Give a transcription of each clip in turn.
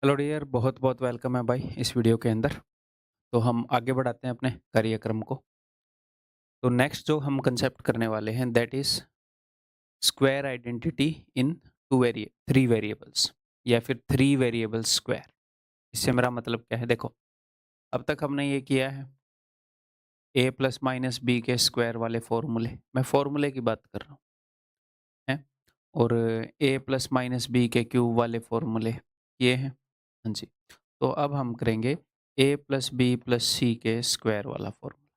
Hello dear, बहुत बहुत welcome है भाई इस वीडियो के अंदर। तो हम आगे बढ़ाते हैं अपने कार्यक्रम को। तो नेक्स्ट जो हम कंसेप्ट करने वाले हैं that is square identity in three variables या फिर थ्री वेरिएबल्स स्क्वायर। इससे मेरा मतलब क्या है, देखो अब तक हमने ये किया है ए प्लस माइनस बी के स्क्वायर वाले फॉर्मूले, मैं फॉर्मूले की बात कर रहा हूँ है। और ए प्लस माइनस बी के क्यूब वाले फॉर्मूले ये हैं। हाँ जी। तो अब हम करेंगे ए प्लस बी प्लस सी के स्क्वायर वाला फॉर्मूला।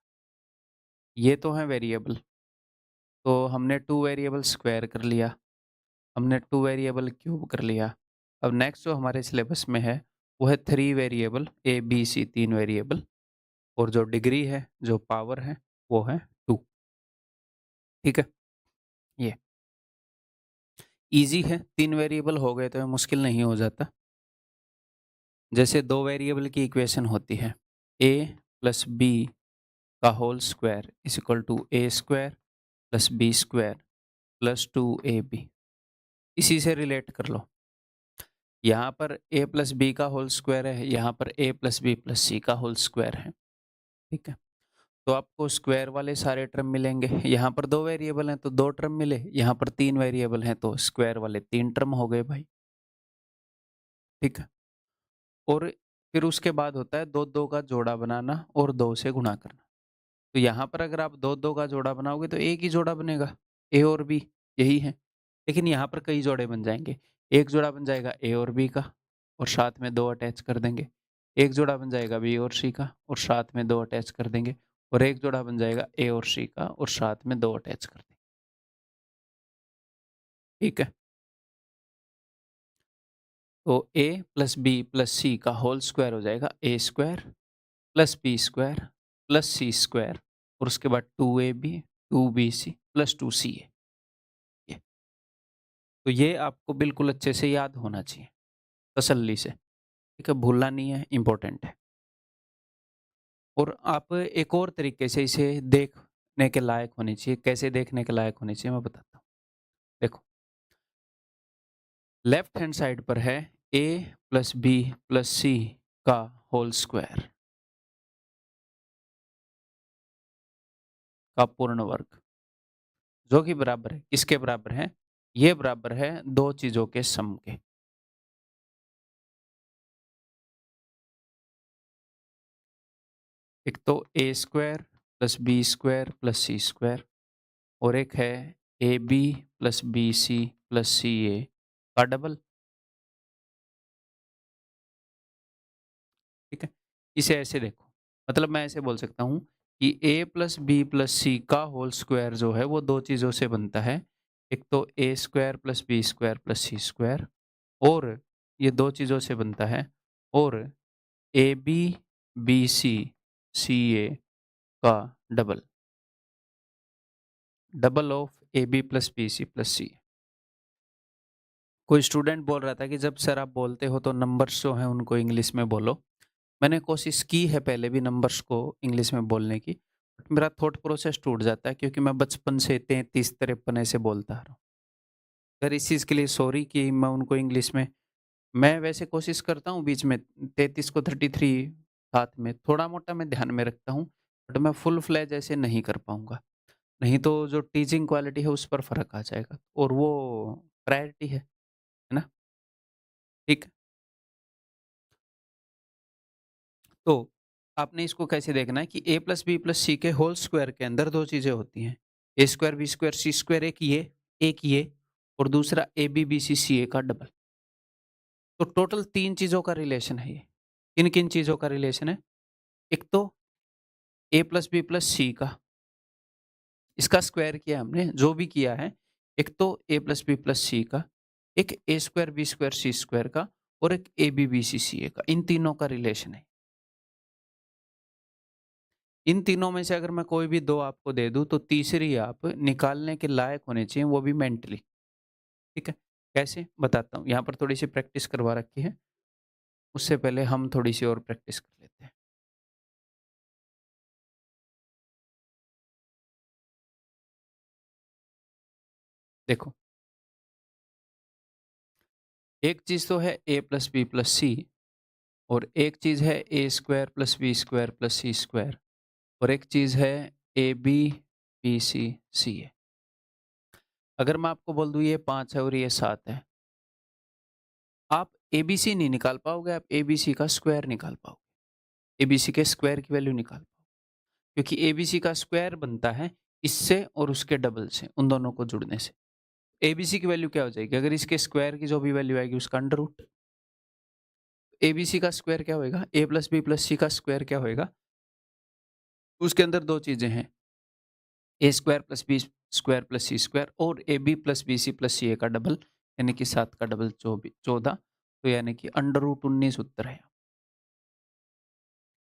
ये तो है वेरिएबल, तो हमने टू वेरिएबल स्क्वायर कर लिया, हमने टू वेरिएबल क्यूब कर लिया। अब नेक्स्ट जो हमारे सिलेबस में है वो है three variable A B C, तीन वेरिएबल, और जो डिग्री है, जो पावर है, वो है टू। ठीक है, ये इजी है, तीन वेरिएबल हो गए तो ये मुश्किल नहीं हो जाता। जैसे दो वेरिएबल की इक्वेशन होती है ए प्लस बी का whole square is equal to A square plus B square plus two A B. इसी से रिलेट कर लो, यहाँ पर ए प्लस बी का होल स्क्वायर है, यहाँ पर A plus B plus C का होल स्क्वायर है। ठीक है, तो आपको स्क्वायर वाले सारे टर्म मिलेंगे। यहाँ पर दो वेरिएबल हैं तो दो टर्म मिले, यहाँ पर तीन वेरिएबल हैं तो स्क्वायर वाले तीन टर्म हो गए भाई। ठीक है, और फिर उसके बाद होता है दो दो का जोड़ा बनाना और दो से गुणा करना। तो यहाँ पर अगर आप दो दो का जोड़ा बनाओगे तो एक ही जोड़ा बनेगा, ए और बी, यही है। लेकिन यहाँ पर कई जोड़े बन जाएंगे, एक जोड़ा बन जाएगा ए और बी का और साथ में दो अटैच कर देंगे, एक जोड़ा बन जाएगा बी और सी का और साथ में दो अटैच कर देंगे, और एक जोड़ा बन जाएगा ए और सी का और साथ में दो अटैच कर देंगे। ठीक है, तो A plus B plus C का होल स्क्वायर हो जाएगा ए square plus B square plus सी स्क्वायर, और उसके बाद two A B two B C plus two C A. तो ये आपको बिल्कुल अच्छे से याद होना चाहिए, तसल्ली से। ठीक है, भूलना नहीं है, इम्पोर्टेंट है। और आप एक और तरीके से इसे देखने के लायक होने चाहिए। कैसे देखने के लायक होने चाहिए मैं बताता हूँ। देखो, लेफ्ट हैंड साइड पर है A plus B plus C का होल स्क्वायर का पूर्ण वर्ग, जो कि बराबर है, किसके बराबर है? ये बराबर है दो चीजों के सम के। एक तो A square plus B square plus C square, और एक है A B plus B C plus C A का डबल। ठीक है, इसे ऐसे देखो, मतलब मैं ऐसे बोल सकता हूँ कि ए प्लस बी प्लस सी का होल स्क्वायर जो है वो दो चीज़ों से बनता है। एक तो A square plus B square plus C square, और ये दो चीज़ों से बनता है, और A B B C C A का double, double of A B plus B C plus C. कोई स्टूडेंट बोल रहा था कि जब सर आप बोलते हो तो नंबर्स जो हैं उनको इंग्लिश में बोलो। मैंने कोशिश की है पहले भी नंबर्स को इंग्लिश में बोलने की, बट मेरा थॉट प्रोसेस टूट जाता है क्योंकि मैं बचपन से 33-53 ऐसे बोलता आ रहा हूँ। सर इस चीज़ के लिए सॉरी कि मैं उनको इंग्लिश में, मैं वैसे कोशिश करता हूँ बीच में 33 को 33 साथ में थोड़ा-मोड़ा मैं ध्यान में रखता हूँ, बट मैं फुल फ्लेज ऐसे नहीं कर पाऊँगा। नहीं तो जो टीचिंग क्वालिटी है उस पर फ़र्क आ जाएगा, और वो प्रायोरिटी है ना? ठीक है? तो आपने इसको कैसे देखना है कि ए प्लस बी प्लस सी के होल स्क्वायर के अंदर दो चीज़ें होती हैं, A square B square C square, एक ये और दूसरा ए B B C C A का डबल। तो टोटल तीन चीज़ों का रिलेशन है ये। किन-किन चीज़ों का रिलेशन है? एक तो A plus B plus C का, इसका स्क्वायर किया हमने, जो भी किया है। एक तो A plus B plus C का, एक ए स्क्वायर बी स्क्वायर सी स्क्वायर का, और एक ए B B C C A का। इन तीनों का रिलेशन है। इन तीनों में से अगर मैं कोई भी दो आपको दे दूँ तो तीसरी आप निकालने के लायक होने चाहिए, वो भी मेंटली। ठीक है? कैसे? बताता हूँ। यहाँ पर थोड़ी-सी प्रैक्टिस करवा रखी है। उससे पहले हम थोड़ी-सी और प्रैक्टिस कर लेते हैं। देखो, एक चीज़ तो है A plus B plus C, और एक चीज़ है A square plus B square plus C square, और एक चीज़ है A B B C C a. अगर मैं आपको बोल दूँ ये 5 है और ये 7 है, आप ए बी सी नहीं निकाल पाओगे, आप ए बी सी का स्क्वायर निकाल पाओगे। ए बी सी के स्क्वायर की वैल्यू निकाल पाओगे, क्योंकि ए बी सी का स्क्वायर बनता है इससे और उसके डबल से, उन दोनों को जुड़ने से। ए बी सी की वैल्यू क्या हो जाएगी? अगर इसके स्क्वायर की जो भी वैल्यू आएगी उसका under root. A B C का स्क्वायर क्या होएगा? A plus B plus C का स्क्वायर क्या होएगा? उसके अंदर 2 चीज़ें हैं, A square plus B square plus C square, और A B plus B C plus C A का डबल, यानी कि 7 का डबल 14, तो यानी कि अंडर रूट 19 उत्तर है।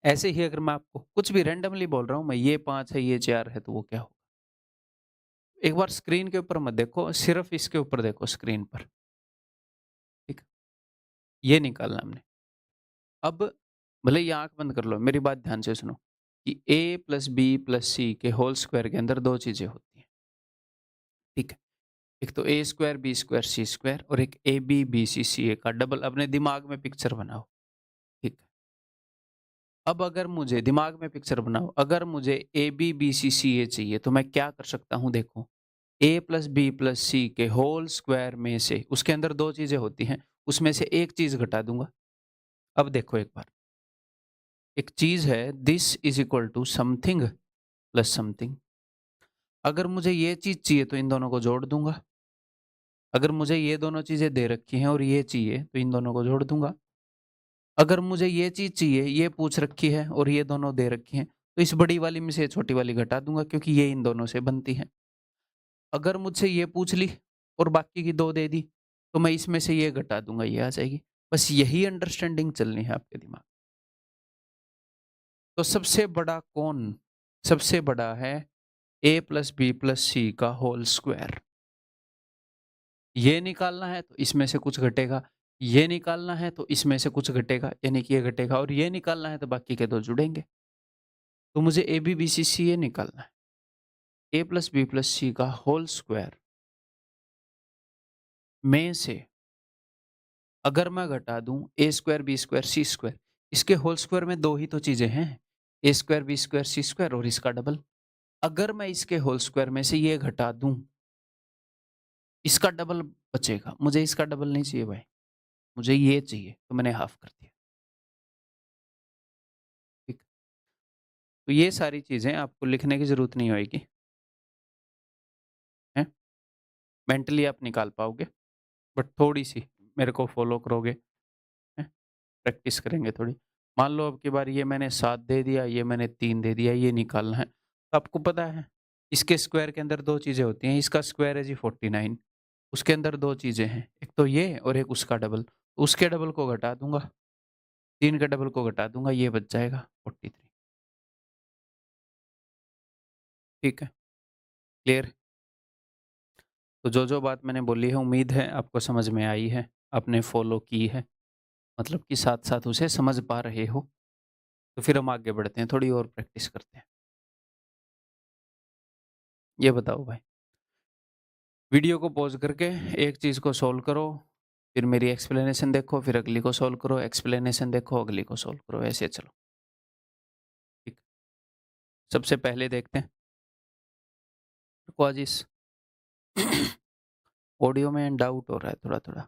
ऐसे ही अगर मैं आपको कुछ भी रैंडमली बोल रहा हूँ मैं, ये 5 है, ये 4 है, तो वो क्या होगा? एक बार स्क्रीन के ऊपर मत देखो, सिर्फ इसके ऊपर देखो स्क्रीन पर, ठीक है? ये निकालना हमने। अब भले ही आँख बंद कर लो, मेरी बात ध्यान से सुनो कि a plus B plus C के होल स्क्वायर के अंदर 2 चीज़ें होती हैं, ठीक है? एक तो A square B square C square, और एक ए B B C C A का डबल। अपने दिमाग में पिक्चर बनाओ, ठीक है? अब अगर मुझे दिमाग में पिक्चर बनाओ, अगर मुझे ए बी बी सी सी ए चाहिए तो मैं क्या कर सकता हूँ? देखो, ए प्लस बी प्लस सी के होल स्क्वायर में से उसके अंदर 2 चीज़ें होती हैं, उसमें से एक चीज़ घटा दूंगा। अब देखो एक बार, एक चीज़ है this is equal to something plus something. अगर मुझे ये चीज़ चाहिए तो इन दोनों को जोड़ दूंगा। अगर मुझे ये दोनों चीज़ें दे रखी हैं और ये चाहिए तो इन दोनों को जोड़ दूंगा। अगर मुझे ये चीज़ चाहिए, ये पूछ रखी है और ये दोनों दे रखी हैं, तो इस बड़ी वाली में से छोटी वाली घटा दूंगा, क्योंकि ये इन दोनों से बनती है। अगर मुझसे ये पूछ ली और बाकी की 2 दे दी, तो मैं इसमें से ये घटा दूंगा, ये आ जाएगी। बस यही अंडरस्टैंडिंग चलनी है आपके दिमाग। तो सबसे बड़ा कौन? सबसे बड़ा है A plus B plus C का होल स्क्वायर। ये निकालना है तो इसमें से कुछ घटेगा, ये निकालना है तो इसमें से कुछ घटेगा, यानी कि ये घटेगा, और ये निकालना है तो बाकी के 2 जुड़ेंगे। तो मुझे ए बी बी सी सी ए निकालना है। A plus B plus C का होल स्क्वायर में से अगर मैं घटा दूं ए स्क्वायर बी स्क्वायर सी स्क्वायर, इसके होल स्क्वायर में 2 ही तो चीजें हैं, A square B square C square और इसका डबल। अगर मैं इसके होल स्क्वायर में से ये घटा दूं, इसका डबल बचेगा। मुझे इसका डबल नहीं चाहिए भाई, मुझे ये चाहिए, तो मैंने हाफ कर दिया, ठीक। तो ये सारी चीजें आपको लिखने की जरूरत नहीं होगी, है मेंटली आप निकाल पाओगे, बट थोड़ी सी मेरे को फॉलो करोगे, है प्रैक्टिस करेंगे थोड़ी। मान लो अब की बार ये मैंने 7 दे दिया, ये मैंने 3 दे दिया, ये निकालना है, तो आपको पता है इसके स्क्वायर के अंदर 2 चीजें होती हैं। इसका स्क्वायर है जी 49, उसके अंदर 2 चीजें हैं, एक तो ये और एक उसका डबल। तो उसके डबल को घटा दूंगा, 3 के डबल को घटा दूंगा, ये बच जाएगा 43। ठीक है, क्लियर? तो जो जो बात मैंने बोली है उम्मीद है आपको समझ में आई है, आपने फॉलो की है, मतलब कि साथ साथ उसे समझ पा रहे हो। तो फिर हम आगे बढ़ते हैं, थोड़ी और प्रैक्टिस करते हैं। ये बताओ भाई, वीडियो को पॉज करके एक चीज़ को सोल्व करो, फिर मेरी एक्सप्लेनेशन देखो, फिर अगली को सोल्व करो, एक्सप्लेनेशन देखो, अगली को सोल्व करो, ऐसे चलो। ठीक, सबसे पहले देखते हैं क्वाजिस। ऑडियो में डाउट हो रहा है थोड़ा थोड़ा,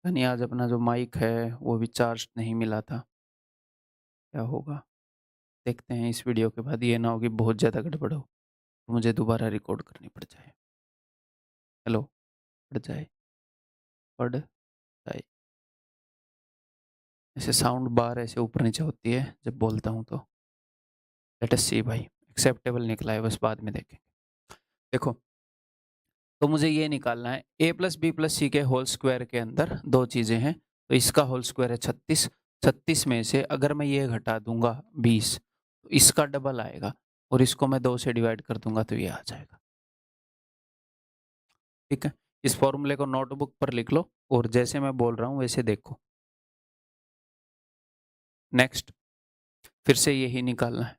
यानी आज अपना जो माइक है वो भी चार्ज नहीं मिला था, क्या होगा देखते हैं। इस वीडियो के बाद ये ना हो कि बहुत ज़्यादा गड़बड़ हो तो मुझे दोबारा रिकॉर्ड करनी पड़ जाए। हेलो, पड़ जाए, ऐसे साउंड बार ऐसे ऊपर नीचे होती है जब बोलता हूँ तो। लेट अस सी भाई, एक्सेप्टेबल निकला है, बस बाद में देखें। देखो, तो मुझे ये निकालना है A plus B plus C के होल स्क्वायर के अंदर 2 चीज़ें हैं, तो इसका होल स्क्वायर है 36। 36 में से अगर मैं ये घटा दूंगा 20, तो इसका डबल आएगा, और इसको मैं 2 से डिवाइड कर दूंगा तो ये आ जाएगा। ठीक है, इस फॉर्मूले को नोटबुक पर लिख लो और जैसे मैं बोल रहा हूँ वैसे देखो। नेक्स्ट, फिर से यही निकालना है,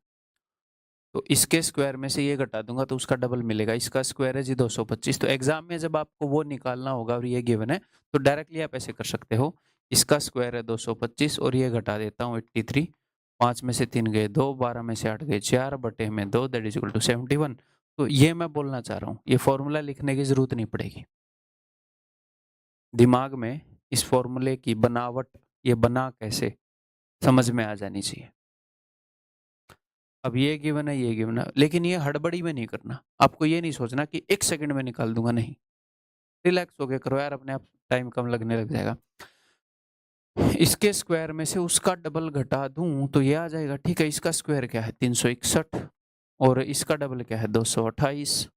तो इसके स्क्वायर में से ये घटा दूंगा तो उसका डबल मिलेगा। इसका स्क्वायर है जी 225। तो एग्जाम में जब आपको वो निकालना होगा और ये गिवन है, तो डायरेक्टली आप ऐसे कर सकते हो इसका स्क्वायर है 225 और ये घटा देता हूँ 83। 5 में से 3 गए 2, 12 में से 8 गए 4 बटे में 2 दैट इज इक्वल टू 71। तो ये मैं बोलना चाह रहा हूँ, ये फॉर्मूला लिखने की जरूरत नहीं पड़ेगी। दिमाग में इस फॉर्मूले की बनावट, ये बना कैसे, समझ में आ जानी चाहिए। अब ये गिवन है, ये गिवन है, लेकिन ये हड़बड़ी में नहीं करना। आपको ये नहीं सोचना कि 1 सेकंड में निकाल दूंगा, नहीं। रिलैक्स होके करो यार, अपने आप टाइम कम लगने लग जाएगा। इसके स्क्वायर में से उसका डबल घटा दूं तो ये आ जाएगा, ठीक है। इसका स्क्वायर क्या है 361 और इसका डबल क्या है 228।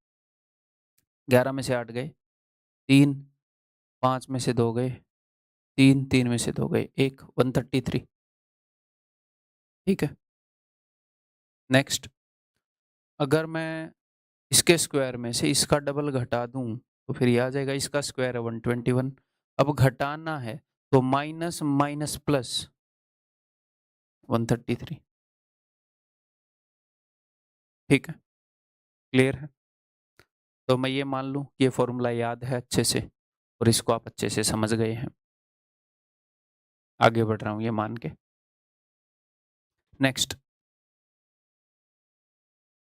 11 में से 8 गए 3, 5 में से 2 गए 3, 3 में से 2 गए 1, 133। ठीक है। नेक्स्ट, अगर मैं इसके स्क्वायर में से इसका डबल घटा दूं तो फिर ये आ जाएगा, इसका स्क्वायर है 121। अब घटाना है तो माइनस माइनस प्लस 133। ठीक है, क्लियर है। तो मैं ये मान लूं कि ये फॉर्मूला याद है अच्छे से और इसको आप अच्छे से समझ गए हैं। आगे बढ़ रहा हूं ये मान के। Next,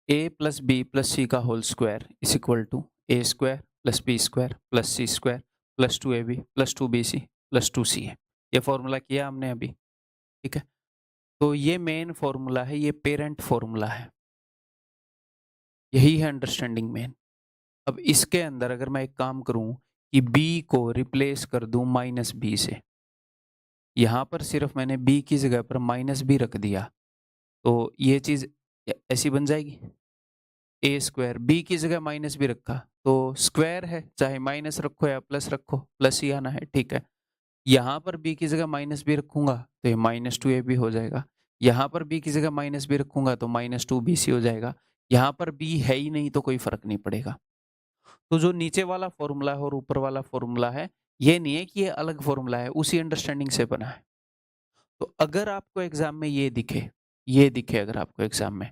a plus B plus C का whole square is equal to A square plus B square plus C square plus 2ab plus 2bc plus 2c है। ये फॉर्मूला किया हमने अभी। ठीक है, तो ये मेन फॉर्मूला है, ये पेरेंट फॉर्मूला है, यही है अंडरस्टैंडिंग मेन। अब इसके अंदर अगर मैं एक काम करूं कि b को रिप्लेस कर दूं माइनस बी से, यहां पर सिर्फ मैंने b की जगह पर माइनस बी रख दिया तो ये चीज ऐसी बन जाएगी। ए स्क्वायर, बी की जगह माइनस भी रखा तो स्क्वायर है, चाहे माइनस रखो या प्लस रखो, प्लस ही आना है। ठीक है, यहाँ पर बी की जगह माइनस भी रखूंगा तो ये माइनस 2ab हो जाएगा। यहाँ पर बी की जगह माइनस भी रखूंगा तो माइनस 2bc हो जाएगा। यहाँ पर बी है ही नहीं तो कोई फर्क नहीं पड़ेगा। तो जो नीचे वाला फॉर्मूला है और ऊपर वाला फॉर्मूला है, ये नहीं है कि ये अलग फॉर्मूला है, उसी अंडरस्टैंडिंग से बना है। तो अगर आपको एग्जाम में ये दिखे, ये दिखे अगर आपको एग्जाम में,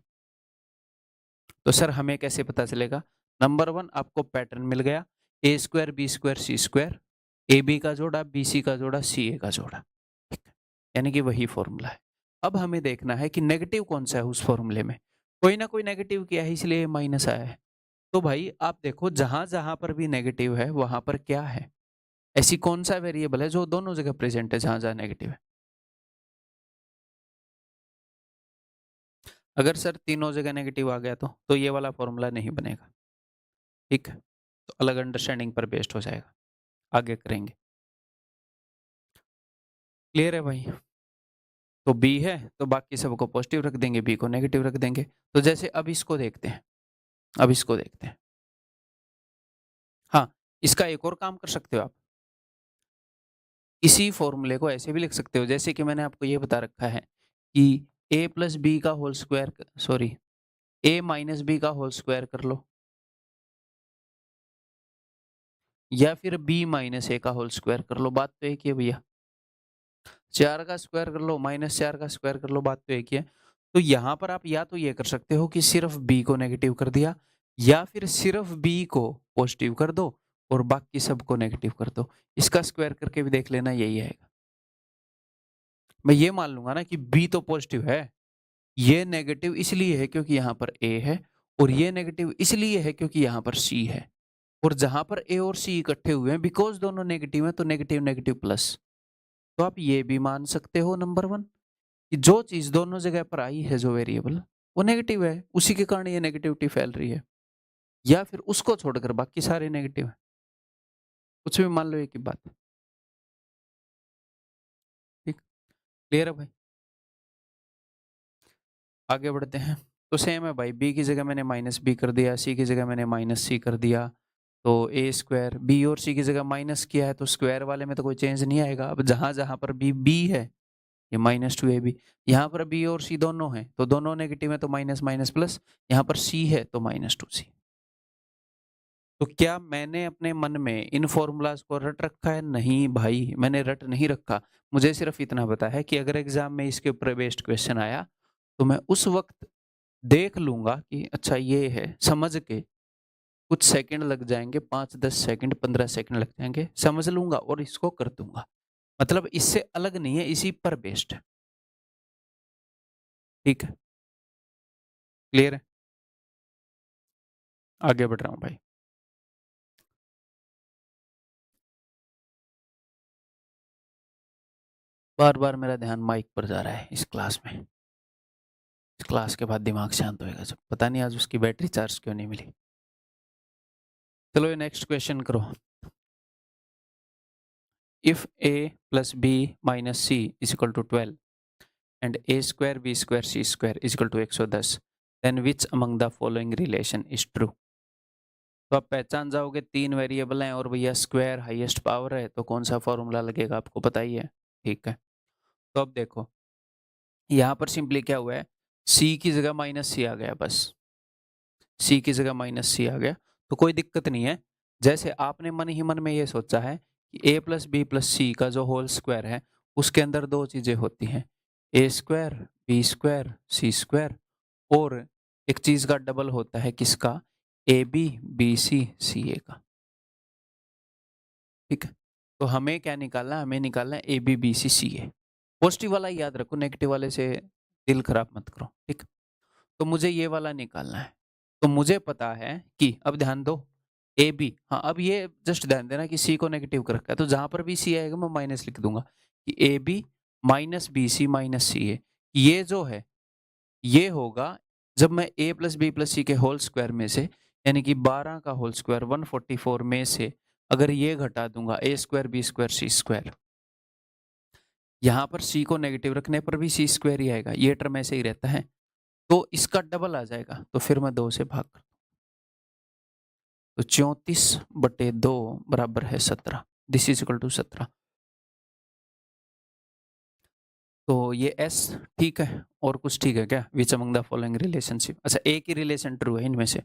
तो सर हमें कैसे पता चलेगा? नंबर 1, आपको पैटर्न मिल गया, A square B square C square, A B का जोड़ा बी सी का जोड़ा सी ए का जोड़ा। ठीक है, यानी कि वही फॉर्मूला है। अब हमें देखना है कि नेगेटिव कौन सा है उस फॉर्मूले में। कोई ना कोई नेगेटिव किया है इसलिए माइनस आया है। तो भाई आप देखो, जहां जहां पर भी नेगेटिव है वहां पर क्या है, ऐसी कौन सा वेरिएबल है जो दोनों जगह प्रेजेंट है जहां जहां नेगेटिव है? अगर सर तीनों जगह नेगेटिव आ गया तो ये वाला फॉर्मूला नहीं बनेगा। ठीक है, तो अलग अंडरस्टैंडिंग पर बेस्ड हो जाएगा, आगे करेंगे। क्लियर है भाई? तो बी है तो बाकी सबको पॉजिटिव रख देंगे, बी को नेगेटिव रख देंगे। तो जैसे अब इसको देखते हैं, अब इसको देखते हैं। हाँ, इसका एक और काम कर सकते हो आप, इसी फॉर्मूले को ऐसे भी लिख सकते हो जैसे कि मैंने आपको ये बता रखा है कि a प्लस बी का whole square, sorry a minus B का होल स्क्वायर कर लो, या फिर b माइनस ए का होल स्क्वायर कर लो, बात तो एक ही है भैया। 4 का स्क्वायर कर लो, माइनस 4 का स्क्वायर कर लो, बात तो एक ही है। तो यहाँ पर आप या तो ये कर सकते हो कि सिर्फ b को नेगेटिव कर दिया, या फिर सिर्फ b को पॉजिटिव कर दो और बाकी सबको नेगेटिव कर दो। इसका स्क्वायर करके भी देख लेना, यही आएगा। मैं ये मान लूंगा ना कि b तो पॉजिटिव है, ये नेगेटिव इसलिए है क्योंकि यहाँ पर a है, और ये नेगेटिव इसलिए है क्योंकि यहाँ पर c है। और जहां पर a और c इकट्ठे हुए हैं, बिकॉज दोनों नेगेटिव हैं, तो नेगेटिव नेगेटिव प्लस। तो आप ये भी मान सकते हो नंबर 1 कि जो चीज दोनों जगह पर आई है, जो वेरिएबल, वो नेगेटिव है, उसी के कारण ये नेगेटिविटी फैल रही है। या फिर उसको छोड़कर बाकी सारे नेगेटिव है, कुछ भी मान लो एक ही बात। ठीक, क्लियर है भाई? आगे बढ़ते हैं। तो सेम है भाई, बी की जगह मैंने माइनस बी कर दिया, सी की जगह मैंने माइनस सी कर दिया। तो ए स्क्वायर, बी और सी की जगह माइनस किया है तो स्क्वायर वाले में तो कोई चेंज नहीं आएगा। अब जहां जहां पर बी है, ये माइनस 2ab, यहाँ पर बी और सी दोनों हैं तो दोनों नेगेटिव है तो माइनस माइनस प्लस, यहाँ पर सी है तो माइनस 2c। तो क्या मैंने अपने मन में इन फॉर्मूलाज को रट रखा है? नहीं भाई, मैंने रट नहीं रखा। मुझे सिर्फ इतना पता है कि अगर एग्जाम में इसके ऊपर बेस्ड क्वेश्चन आया तो मैं उस वक्त देख लूंगा कि अच्छा ये है, समझ के कुछ सेकंड लग जाएंगे, 5-10 सेकंड 15 सेकंड लग जाएंगे, समझ लूंगा और इसको कर दूंगा। मतलब इससे अलग नहीं है, इसी पर बेस्ड है। ठीक है, क्लियर है? आगे बढ़ रहा हूं भाई। बार बार मेरा ध्यान माइक पर जा रहा है इस क्लास में। इस क्लास के बाद दिमाग शांत होएगा जब, पता नहीं आज उसकी बैटरी चार्ज क्यों नहीं मिली। चलो ये नेक्स्ट क्वेश्चन करो। If a plus b minus c is equal to 12 and a square b square c square is equal to 110, then which among the following relation is true? तो आप पहचान जाओगे तीन वेरिएबल हैं और भैया स्क्वायर हाईएस्ट पावर है, तो कौन सा फॉर्मूला लगेगा आपको पता ही है। ठीक है, तो अब देखो यहाँ पर सिंपली क्या हुआ है, c की जगह माइनस सी आ गया, बस c की जगह माइनस सी आ गया, तो कोई दिक्कत नहीं है। जैसे आपने मन ही मन में ये सोचा है कि a plus B plus C का जो होल स्क्वायर है उसके अंदर दो चीजें होती हैं, a square B square C square, और एक चीज का डबल होता है किसका, A B C C A का। ठीक है, तो हमें क्या निकालना है, हमें निकालना है A B C C A. Positive वाला याद रखो, नेगेटिव वाले से दिल खराब मत करो। ठीक, तो मुझे ये वाला निकालना है। तो मुझे पता है कि, अब ध्यान दो, ए बी, हाँ अब ये जस्ट ध्यान देना कि सी को नेगेटिव कर रखा है, तो जहां पर भी सी आएगा मैं माइनस लिख दूंगा कि A B minus B C minus C A. ये जो है ये होगा जब मैं a plus B plus C के होल स्क्वायर में से, यानी कि 12 का होल स्क्वायर 144 में से अगर ये घटा दूंगा a square B square C square, यहाँ पर c को नेगेटिव रखने पर भी सी स्क्वायर ही आएगा, ये टर्म ऐसे ही रहता है, तो इसका डबल आ जाएगा, तो फिर मैं 2 से भाग कर, तो 34/2 बराबर है 17, दिस इज इक्वल टू 17। तो ये s ठीक है, और कुछ ठीक है क्या, which among the following relationship, अच्छा एक ही रिलेशन ट्रू है इनमें से,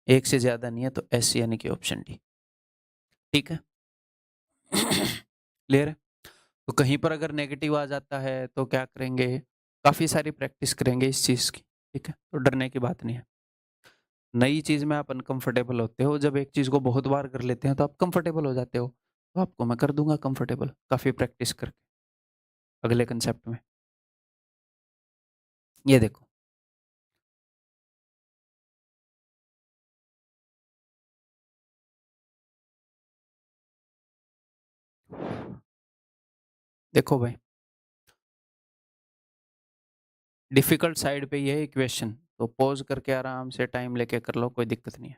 एक से ज्यादा नहीं है, तो एस यानी कि ऑप्शन डी। ठीक है, क्लियर है? तो कहीं पर अगर नेगेटिव आ जाता है तो क्या करेंगे, काफी सारी प्रैक्टिस करेंगे इस चीज की। ठीक है, तो डरने की बात नहीं है। नई चीज में आप अनकंफर्टेबल होते हो, जब एक चीज को बहुत बार कर लेते हैं तो आप कंफर्टेबल हो जाते हो, तो आपको मैं कर दूंगा कंफर्टेबल काफी प्रैक्टिस करके अगले कंसेप्ट में। ये देखो, देखो भाई, डिफिकल्ट साइड पे ये है इक्वेशन, तो पॉज करके आराम से टाइम लेके कर लो, कोई दिक्कत नहीं है।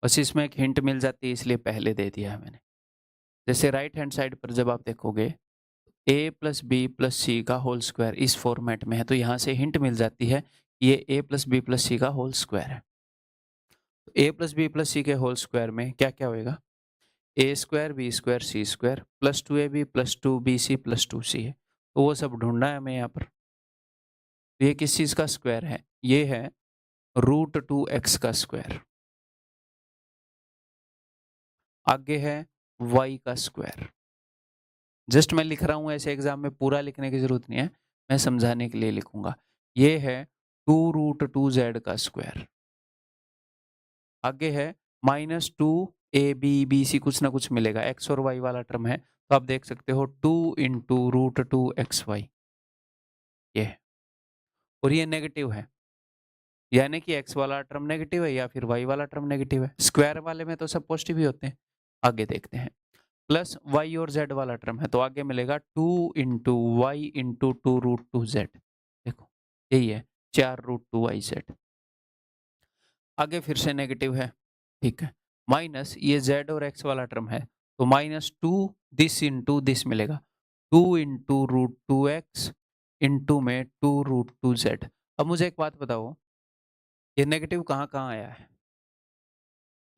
बस इसमें एक हिंट मिल जाती है इसलिए पहले दे दिया है मैंने। जैसे राइट हैंड साइड पर जब आप देखोगे a plus B plus C का होल स्क्वायर इस फॉर्मेट में है, तो यहाँ से हिंट मिल जाती है ये a plus B plus C का होल स्क्वायर है। तो a plus B plus C के होल स्क्वायर में क्या क्या होएगा, a square B square C square plus 2ab plus 2bc plus 2c है, तो वो सब ढूंढना है हमें यहाँ पर। तो ये किस चीज का स्क्वायर है, ये है √2x का स्क्वायर, आगे है y का स्क्वायर। जस्ट मैं लिख रहा हूँ ऐसे, एग्जाम में पूरा लिखने की जरूरत नहीं है, मैं समझाने के लिए लिखूंगा। ये है 2√2z का स्क्वायर, आगे है -2ab कुछ ना कुछ मिलेगा, x और y वाला टर्म है, तो आप देख सकते हो 2 इंटू √2xy, ये है, और ये नेगेटिव है, यानी कि x वाला टर्म नेगेटिव है या फिर y वाला टर्म नेगेटिव है। स्क्वायर वाले में तो सब पॉजिटिव ही होते हैं। आगे देखते हैं, प्लस y और z वाला टर्म है, तो आगे मिलेगा 2 इंटू वाई इंटू 2√2z, देखो यही है 4√2yz। आगे फिर से नेगेटिव है, ठीक है, माइनस ये z और x वाला टर्म है, तो -2 दिस इंटू दिस मिलेगा, 2 इंटू √2x इंटू में 2√2z। अब मुझे एक बात बताओ, ये नेगेटिव कहाँ कहाँ आया है,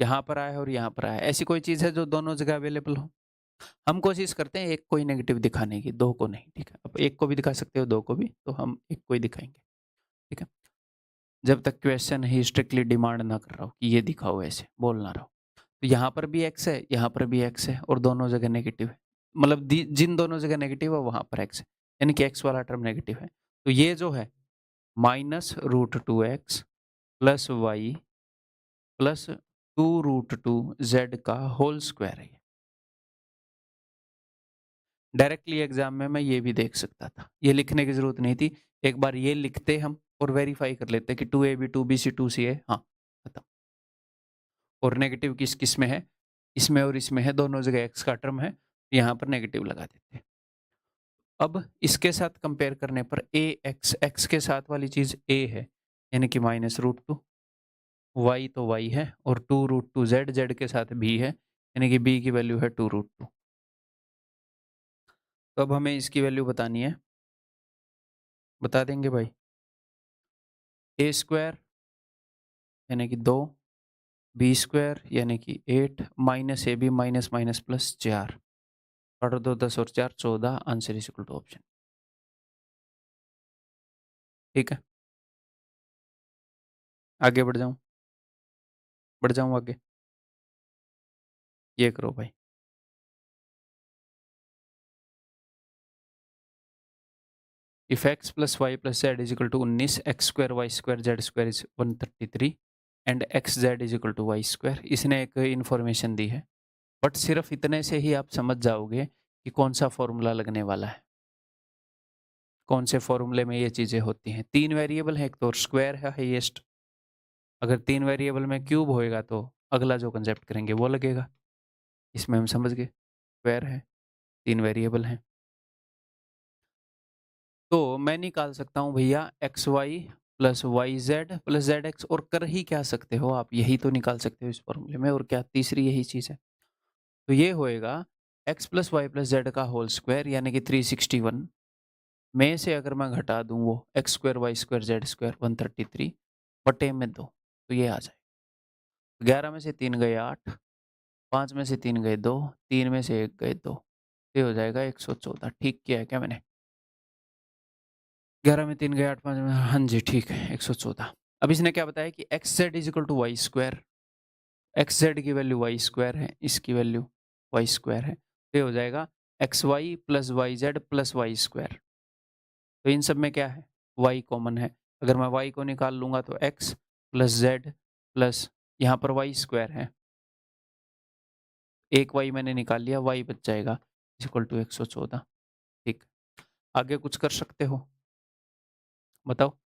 यहाँ पर आया है और यहाँ पर आया है, ऐसी कोई चीज है जो दोनों जगह अवेलेबल हो? हम कोशिश करते हैं एक कोई नेगेटिव दिखाने की, दो को नहीं। ठीक है, अब एक को भी दिखा सकते हो, दो को भी, तो हम एक को ही दिखाएंगे। ठीक है, जब तक क्वेश्चन ही स्ट्रिक्टली डिमांड ना कर रहा हो कि ये दिखाओ, ऐसे बोल ना रहा हो। तो यहाँ पर भी एक्स है, यहाँ पर भी एक्स है, और दोनों जगह नेगेटिव है, मतलब जिन दोनों जगह नेगेटिव है वहां पर एक्स है, यानी कि एक्स वाला टर्म नेगेटिव है। तो ये जो है -√2x plus Y plus 2√2z का होल स्क्वायर है। डायरेक्टली एग्जाम में मैं ये भी देख सकता था, ये लिखने की जरूरत नहीं थी, एक बार ये लिखते हम और वेरीफाई कर लेते कि 2ab 2bc 2ca, हाँ खत्म। और नेगेटिव किस किस में है, इसमें और इसमें है, दोनों जगह x का टर्म है, यहाँ पर नेगेटिव लगा देते हैं। अब इसके साथ कंपेयर करने पर a x के साथ वाली चीज a है, यानी कि -√2, y तो y है, और 2√2 z के साथ b है, यानी कि b की वैल्यू है 2√2। तो अब हमें इसकी वैल्यू बतानी है, बता देंगे भाई। a² यानी कि 2, b² यानी कि 8, -ab माइनस माइनस प्लस 4, और 2 10 और 4 14, answer is equal to option. ठीक है, आगे बढ़ जाऊं आगे, ये करो भाई। If x plus Y plus z is equal to 19, x² y² z² is 133 and x Z is equal to y², इसने एक इन्फॉर्मेशन दी है, बट सिर्फ इतने से ही आप समझ जाओगे कि कौन सा फॉर्मूला लगने वाला है, कौन से फॉर्मूले में ये चीजें होती हैं। 3 वेरिएबल है, एक तो स्क्वायर है हाईएस्ट, अगर 3 वेरिएबल में क्यूब होएगा तो अगला जो कंसेप्ट करेंगे वो लगेगा, इसमें हम समझ गए स्क्वायर है, 3 वेरिएबल हैं। तो मैं निकाल सकता हूँ भैया x y plus y z plus z x, और कर ही क्या सकते हो आप, यही तो निकाल सकते हो इस फॉर्मूले में, और क्या तीसरी यही चीज़ है। तो ये होएगा x plus Y plus Z का होल स्क्वायर, यानी कि 361 में से अगर मैं घटा दूं वो x² y² z² 133 बटे में 2, तो ये आ जाए 11 में से 3 गए 8, 5 में से 3 गए 2, 3 में से 1 गए 2, ये हो जाएगा 114। ठीक किया है क्या मैंने? 11 में 3 गए 8, 5 में, हाँ जी ठीक है 114। अब इसने क्या बताया कि x Z is equal to y square, x z की वैल्यू वाई स्क्वायर है, इसकी वैल्यू वाई स्क्वायर है, तो ये हो जाएगा x y plus y z plus y square. तो इन सब में क्या है, y कॉमन है, अगर मैं y को निकाल लूंगा तो x प्लस जेड प्लस यहाँ पर वाई स्क्वायर है, एक y मैंने निकाल लिया, y बच जाएगा इक्वल टू 114। ठीक, आगे कुछ कर सकते हो बताओ,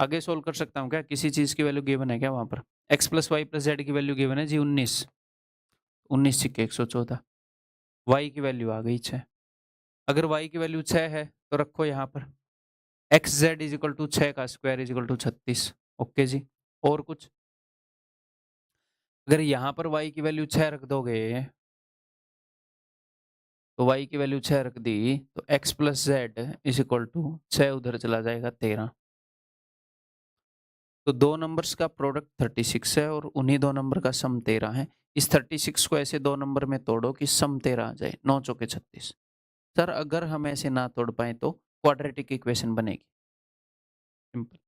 आगे सोल्व कर सकता हूँ क्या? किसी चीज की वैल्यू गिवन है क्या वहां पर? x plus Y plus z की वैल्यू गिवन है जी 19, 19 सिक्के 114, y की वैल्यू आ गई 6, अगर y की वैल्यू 6 है तो रखो यहाँ पर X Z is equal to 6 का square is equal to 36। Okay जी, और कुछ? अगर यहाँ पर y की वैल्यू 6 रख दोगे तो y की वैल्यू 6 रख दी तो x plus z is equal to 6 उधर चला जाएगा 13। तो दो नंबर्स का प्रोडक्ट 36 है और उन्हीं दो नंबर का सम 13 है। इस 36 को ऐसे दो नंबर में तोड़ो कि सम 13 आ जाए, 9 चौके 36। सर अगर हम ऐसे ना तोड़ पाए तो क्वाड्रेटिक इक्वेशन बनेगी, सिंपल।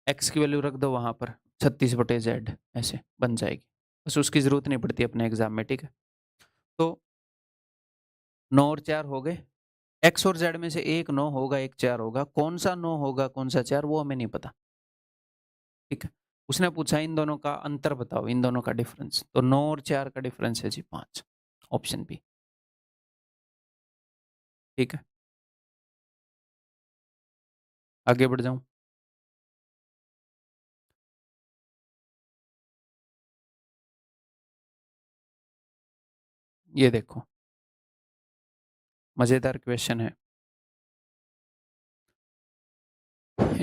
x की वैल्यू रख दो वहां पर 36 बटे जेड, ऐसे बन जाएगी, बस उसकी जरूरत नहीं पड़ती अपने एग्जाम में, ठीक है। तो 9 और 4 हो गए, x और z में से एक 9 होगा एक 4 होगा, कौन सा 9 होगा कौन सा 4 वो हमें नहीं पता, ठीक है। उसने पूछा इन दोनों का अंतर बताओ, इन दोनों का डिफरेंस, तो 9 और 4 का डिफरेंस है जी 5, ऑप्शन बी। ठीक है, आगे बढ़ जाऊं, ये देखो मजेदार क्वेश्चन है।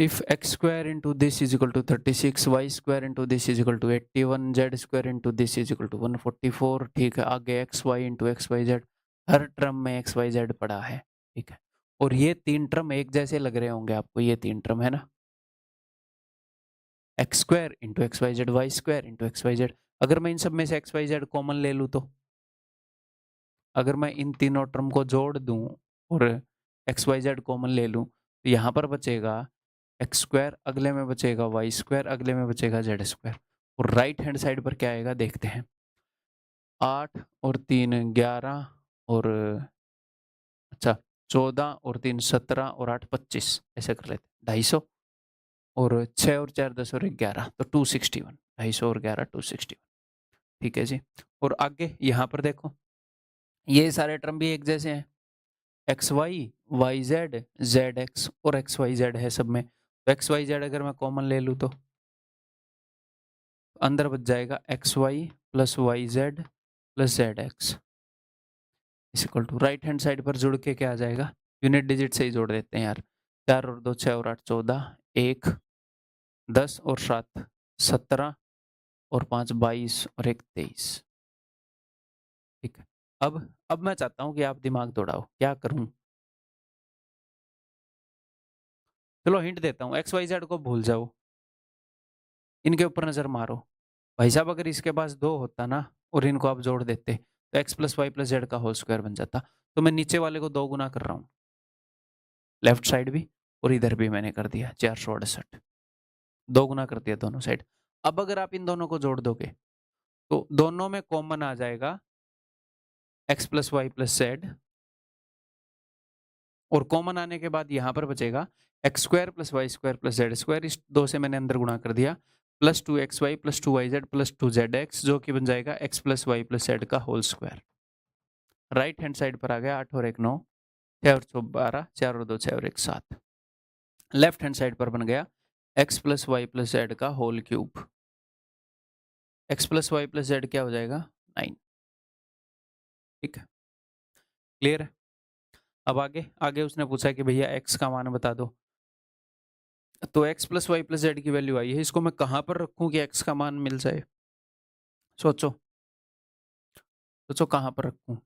If x square into this is equal to 36, y square into this is equal to 81, z square into this is equal to 144, ठीक है। आगे X Y into x Y Z, हर टर्म में एक्स वाई जेड पड़ा है, ठीक है। और ये तीन टर्म एक जैसे लग रहे होंगे आपको, ये तीन टर्म है ना, x square into x Y z, y square into x Y z. अगर मैं इन सब में से एक्स वाई जेड कॉमन ले लूँ तो, अगर मैं इन तीनों टर्म को जोड़ दूं और एक्स वाई जेड कॉमन ले लूं तो यहाँ पर बचेगा एक्स स्क्वायर, अगले में बचेगा वाई स्क्वायर, अगले में बचेगा जेड स्क्वायर, और राइट हैंड साइड पर क्या आएगा देखते हैं। 8 और 3 11 और अच्छा 14 और 3 17 और 8 25, ऐसे कर लेते 250, और 6 और 4 10 और 11 तो 261, 250 और 11 261, ठीक है जी। और आगे यहाँ पर देखो ये सारे टर्म भी एक जैसे हैं, x y, y z, z x और एक्स वाई जेड है सब में। तो एक्स वाई जेड अगर मैं कॉमन ले लूँ तो अंदर बच जाएगा x y plus y z plus z x is equal to right hand side पर जुड़ के क्या आ जाएगा, यूनिट डिजिट से ही जोड़ देते हैं यार। 4 और 2 6 और 8 14, 1 10 और 7 17 और 5 22 और 1 23। ठीक है, अब मैं चाहता हूँ कि आप दिमाग दौड़ाओ, क्या करूँ? चलो हिंट देता हूँ, एक्स वाई जेड को भूल जाओ, इनके ऊपर नजर मारो। भाई साहब अगर इसके पास 2 होता ना और इनको आप जोड़ देते तो x plus Y plus Z का होल स्क्वायर बन जाता। तो मैं नीचे वाले को 2 गुना कर रहा हूँ, लेफ्ट साइड भी और इधर भी मैंने कर दिया 468, 2 गुना कर दिया दोनों साइड। अब अगर आप इन दोनों को जोड़ दोगे तो दोनों में कॉमन आ जाएगा x plus Y plus z, और कॉमन आने के बाद यहां पर बचेगा x square plus y square plus z square. इस 2 से मैंने अंदर गुणा कर दिया, plus 2xy plus 2yz plus 2zx, जो कि बन जाएगा x plus Y plus Z का whole square. Right hand side पर आ गया 8 और 1 9, 6 और 2 12, 4 और 2 6 और 1 7। लेफ्ट हैंड साइड पर बन गया x plus Y plus Z का whole cube. x plus Y plus Z क्या हो जाएगा 9। ठीक है, क्लियर है? अब आगे आगे उसने पूछा कि भैया x का मान बता दो, तो x plus Y plus z की वैल्यू आई है, इसको मैं कहां पर रखूं कि x का मान मिल जाए? सोचो सोचो कहां पर रखूं?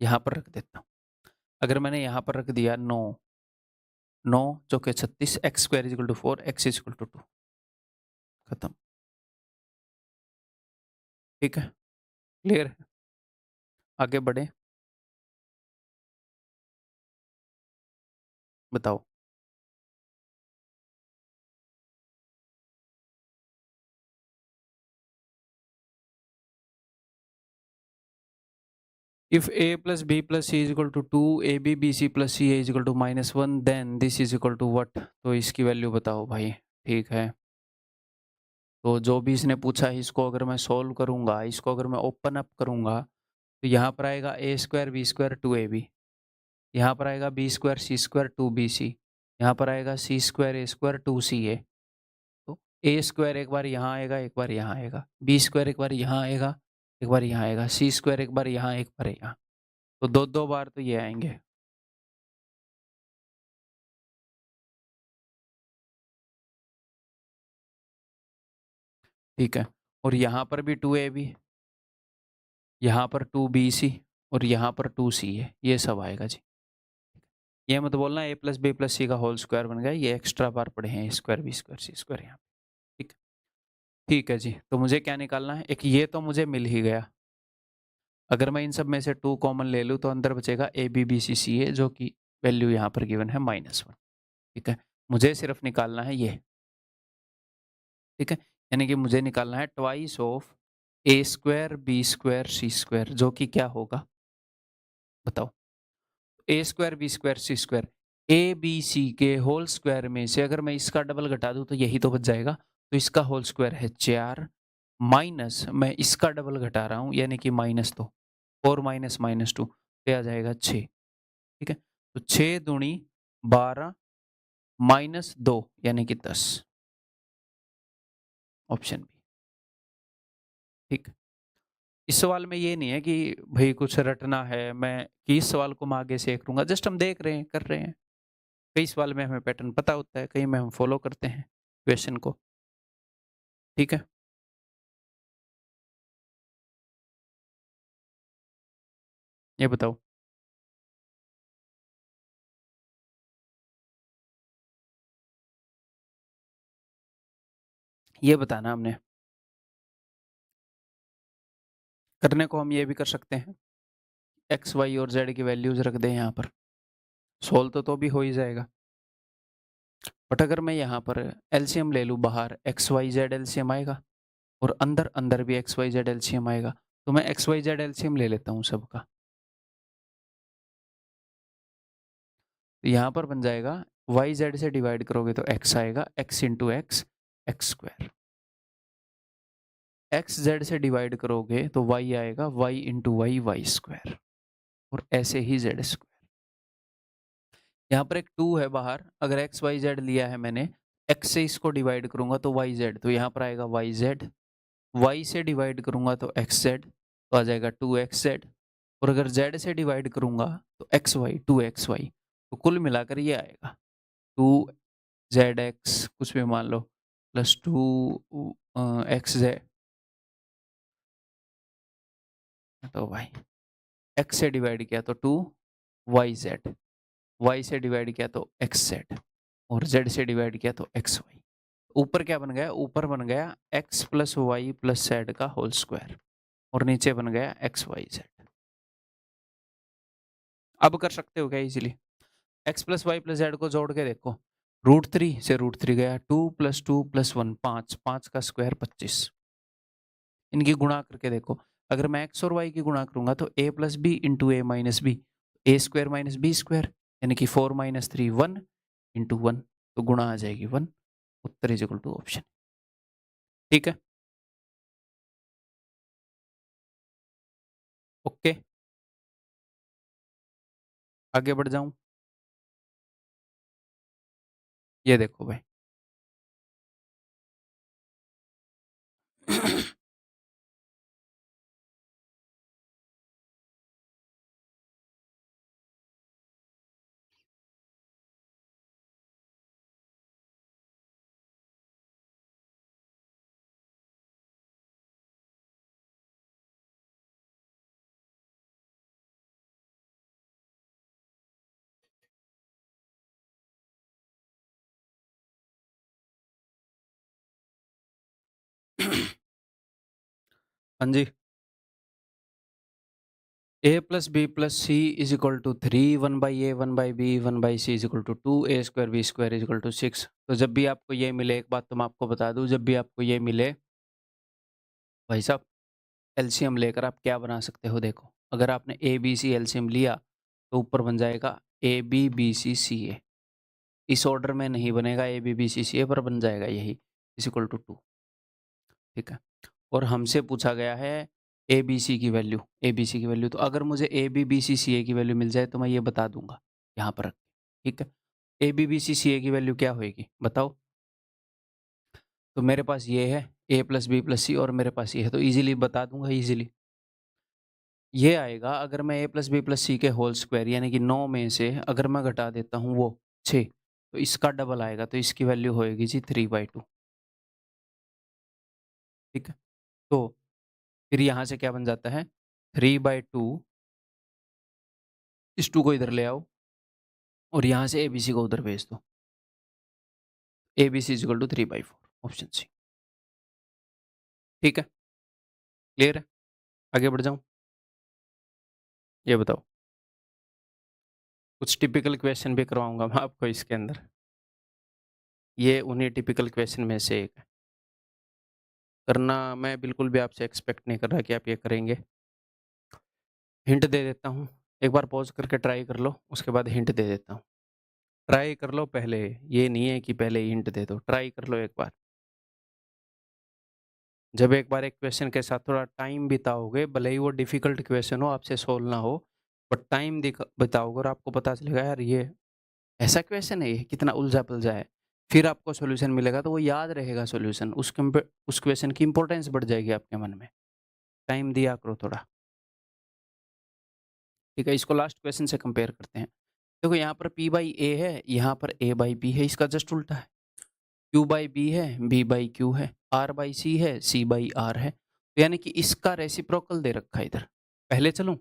यहां पर रख देता हूं। अगर मैंने यहां पर रख दिया 9 9 चौके 36, x square is equal to 4, x is equal to 2, खत्म। ठीक है, क्लियर है? आगे बढ़े, बताओ। If a plus b plus c is equal to 2, ab bc plus ca is equal to -1, then this is equal to what? तो इसकी value बताओ भाई। ठीक है, तो जो भी इसने पूछा है इसको अगर मैं सॉल्व करूंगा, इसको अगर मैं ओपन अप करूंगा तो यहाँ पर आएगा ए स्क्वायर बी स्क्वायर 2ab, यहाँ पर आएगा बी स्क्वायर सी स्क्वायर 2bc, यहाँ पर आएगा सी स्क्वायर ए स्क्वायर 2ca। तो ए स्क्वायर एक बार यहाँ आएगा, एक बार यहाँ आएगा, बी स्क्वायर एक बार यहाँ आएगा, एक बार यहाँ आएगा, सी स्क्वायर एक बार यहाँ, एक बार यहाँ। तो 2 बार तो ये आएंगे। ठीक है, और यहाँ पर भी 2ab, यहाँ पर 2bc और यहाँ पर 2c है, ये सब आएगा जी। ये मत बोलना a plus B plus C का होल स्क्वायर बन गया, ये एक्स्ट्रा बार पढ़े हैं, a square B square C square यहाँ। ठीक, ठीक है जी। तो मुझे क्या निकालना है? एक ये तो मुझे मिल ही गया, अगर मैं इन सब में से 2 कॉमन ले लूँ तो अंदर बचेगा ए बी बी सी सी ए, जो कि वैल्यू यहाँ पर गिवन है -1। ठीक है, मुझे सिर्फ निकालना है ये। ठीक है, यानी कि मुझे निकालना है twice of A square B square C square, जो कि क्या होगा बताओ? A square B square C square, A B C के होल स्क्वायर में से अगर मैं इसका डबल घटा दूं तो यही तो बच जाएगा। तो इसका होल स्क्वायर है 4, माइनस मैं इसका डबल घटा रहा हूं यानी कि -2, 4 माइनस -2 पे आ जाएगा 6। ठीक है, तो 6 दूनी 12 -2 यानी कि 10, ऑप्शन बी। ठीक, इस सवाल में ये नहीं है कि भाई कुछ रटना है, मैं कि इस सवाल को मैं आगे सेक लूंगा, जस्ट हम देख रहे हैं, कर रहे हैं। कई सवाल में हमें पैटर्न पता होता है, कई में हम फॉलो करते हैं क्वेश्चन को। ठीक है, ये बताओ। ये बताना हमने, करने को हम ये भी कर सकते हैं, एक्स वाई और जेड की वैल्यूज रख दें यहाँ पर, सोल्व तो भी हो ही जाएगा। बट अगर मैं यहाँ पर एलसीएम ले लूँ, बाहर एक्स वाई जेड एलसीएम आएगा और अंदर अंदर भी एक्स वाई जेड एलसीएम आएगा, तो मैं एक्स वाई जेड एलसीएम ले लेता हूँ सबका। तो यहाँ पर बन जाएगा वाई जेड से डिवाइड करोगे तो एक्स आएगा, x into x, x square. X z से डिवाइड करोगे तो वाई आएगा, y into y, y square. और ऐसे ही जेड स्क्वायर। यहाँ पर एक 2 है बाहर, अगर एक्स वाई जेड लिया है मैंने, एक्स से इसको डिवाइड करूंगा तो वाई जेड, तो यहाँ पर आएगा वाई जेड, वाई से डिवाइड करूंगा तो एक्स जेड, तो आ जाएगा 2xz, और अगर z से डिवाइड करूंगा तो एक्स वाई 2xy, तो कुल मिलाकर ये आएगा 2zx कुछ भी मान लो प्लस 2xz, तो भाई x से डिवाइड किया तो 2yz, y से डिवाइड किया तो xz, और z से डिवाइड किया तो xy। ऊपर क्या बन गया, ऊपर बन गया x plus Y plus Z का होल स्क्वायर, और नीचे बन गया एक्स वाई जेड। अब कर सकते हो क्या easily, x plus Y plus z को जोड़ के देखो, √3 से √3 गया, 2 प्लस 2 प्लस 1 5, 5 का स्क्वायर 25, इनकी गुणा करके देखो, अगर मैं x और y की गुणा करूंगा तो a plus b into a minus b, a square minus b square, यानी कि 4 माइनस 3 1 इंटू 1, तो गुणा आ जाएगी 1, उत्तर इज इक्वल टू ऑप्शन। ठीक है, ओके, आगे बढ़ जाऊं, ये देखो भाई हाँ जी, a plus B plus c is equal to 3, 1/a 1/b 1/c is equal to 2, a square B square is equal to 6। तो जब भी आपको ये मिले, एक बात तो मैं आपको बता दूं, जब भी आपको ये मिले भाई साहब, एलसीएम लेकर आप क्या बना सकते हो, देखो अगर आपने ए बी सी एलसीएम लिया तो ऊपर बन जाएगा A B B C C ए, इस ऑर्डर में नहीं बनेगा ए बी बी सी सी ए, पर बन जाएगा यही इज इक्वल टू 2। ठीक है, और हमसे पूछा गया है ए बी सी की वैल्यू, ए बी सी की वैल्यू, तो अगर मुझे ए बी बी सी सी ए की वैल्यू मिल जाए तो मैं ये बता दूंगा यहाँ पर रख के। ठीक है, A B B C C ए की वैल्यू क्या होएगी बताओ, तो मेरे पास ये है A plus B plus C, और मेरे पास ये है, तो इजीली बता दूंगा इजीली, ये आएगा अगर मैं ए प्लस बी प्लस सी के होल स्क्वायर यानी कि 9 में से अगर मैं घटा देता हूँ वो 6, तो इसका डबल आएगा, तो इसकी वैल्यू होएगी जी 3/2। ठीक है, तो फिर यहाँ से क्या बन जाता है 3/2, इस 2 को इधर ले आओ और यहाँ से ए बी सी को उधर भेज दो, a B c is equal to 3/4, option c. ठीक है, क्लियर है, आगे बढ़ जाऊँ, ये बताओ, कुछ टिपिकल क्वेश्चन भी करवाऊंगा मैं आपको इसके अंदर, ये उन्हीं टिपिकल क्वेश्चन में से एक है, करना मैं बिल्कुल भी आपसे एक्सपेक्ट नहीं कर रहा कि आप ये करेंगे। हिंट दे देता हूँ, एक बार पॉज करके ट्राई कर लो, उसके बाद हिंट दे देता हूँ। ट्राई कर लो पहले, ये नहीं है कि पहले हिंट दे दो, ट्राई कर लो एक बार। जब एक बार एक क्वेश्चन के साथ थोड़ा टाइम बिताओगे, भले ही वो डिफिकल्ट क्वेश्चन हो, आपसे सोल्व ना हो, बट टाइम बिताओगे और आपको पता चलेगा यार ये ऐसा क्वेश्चन है, ये कितना उलझा पुलझा है, फिर आपको सॉल्यूशन मिलेगा तो वो याद रहेगा सॉल्यूशन, उस क्वेश्चन की इंपॉर्टेंस बढ़ जाएगी आपके मन में। टाइम दिया करो थोड़ा। ठीक है, इसको लास्ट क्वेश्चन से कंपेयर करते हैं। देखो यहाँ पर p/a है, यहाँ पर a/b है, इसका जस्ट उल्टा है। q/b है, b/q है, r/c है, c/r है, तो यानी कि इसका रेसिप्रोकल दे रखा है इधर। पहले चलूं,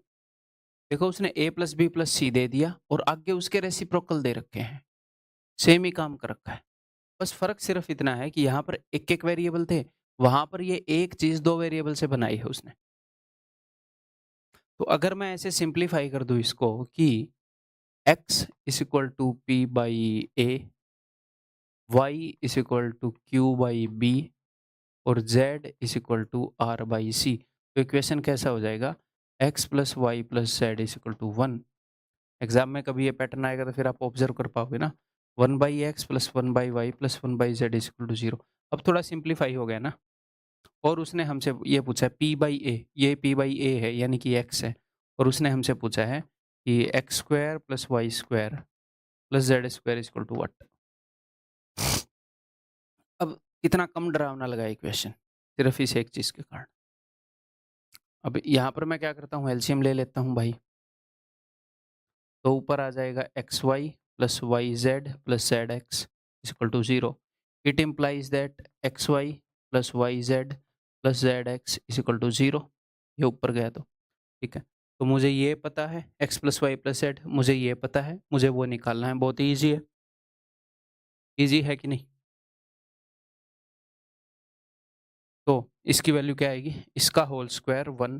देखो उसने a प्लस बी प्लस सी दे दिया और आगे उसके रेसिप्रोकल दे रखे हैं, सेम ही काम कर रखा है, बस फर्क सिर्फ इतना है कि यहाँ पर एक एक वेरिएबल थे, वहां पर ये एक चीज 2 वेरिएबल से बनाई है उसने। तो अगर मैं ऐसे सिंप्लीफाई कर दूं इसको कि x is equal to p/a, y is equal to q/b और z is equal to r/c, तो इक्वेशन कैसा हो जाएगा, x plus Y plus z is equal to 1। Exam में कभी ये पैटर्न आएगा तो फिर आप ऑब्जर्व कर पाओगे ना, 1/x plus 1/y plus 1/z is equal to 0। अब थोड़ा सिंप्लीफाई हो गया ना, और उसने हमसे ये पूछा है p/a, ये p/a है यानी कि x है, और उसने हमसे पूछा है कि x square plus y square plus z square equal to what. अब कितना कम डरावना लगा ये क्वेश्चन, सिर्फ इस एक चीज के कारण। अब यहाँ पर मैं क्या करता हूँ, एलसीएम ले लेता हूँ भाई। तो ऊपर आ जाएगा x y plus y z plus z x equal to 0। It implies that x y plus y z plus z x equal to 0। ये ऊपर गया तो ठीक है। तो मुझे ये पता है x plus Y plus z, मुझे ये पता है, मुझे वो निकालना है। बहुत ही ईजी है, ईजी है कि नहीं? तो इसकी वैल्यू क्या आएगी, इसका होल स्क्वायर 1,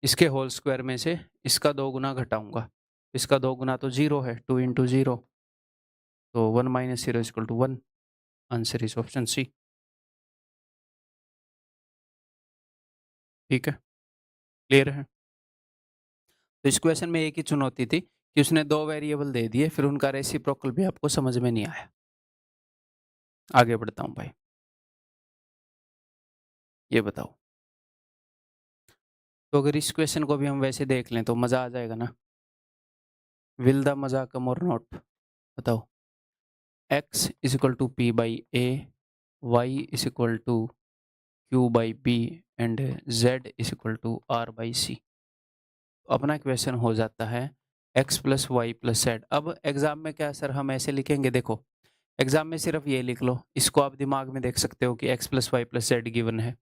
इसके होल स्क्वायर में से इसका 2 गुना घटाऊंगा, इसका 2 गुना तो 0 है, 2 इंटू 0, तो 1 minus 0 equal to 1। Answer is option c. ठीक है, क्लियर है? तो इस क्वेश्चन में एक ही चुनौती थी कि उसने 2 वेरिएबल दे दिए, फिर उनका रेसिप्रोकल भी आपको समझ में नहीं आया। आगे बढ़ता हूं भाई, ये बताओ। तो अगर इस क्वेश्चन को भी हम वैसे देख लें तो मजा आ जाएगा ना। विल द मजा कम और नॉट, बताओ। x is equal to P by A, Y is equal to Q by B and z is equal to R by C. अपना क्वेश्चन हो जाता है x plus Y plus Z. अब exam में क्या सर हम ऐसे लिखेंगे, देखो एग्जाम में सिर्फ ये लिख लो, इसको आप दिमाग में देख सकते हो कि x plus Y plus z given है,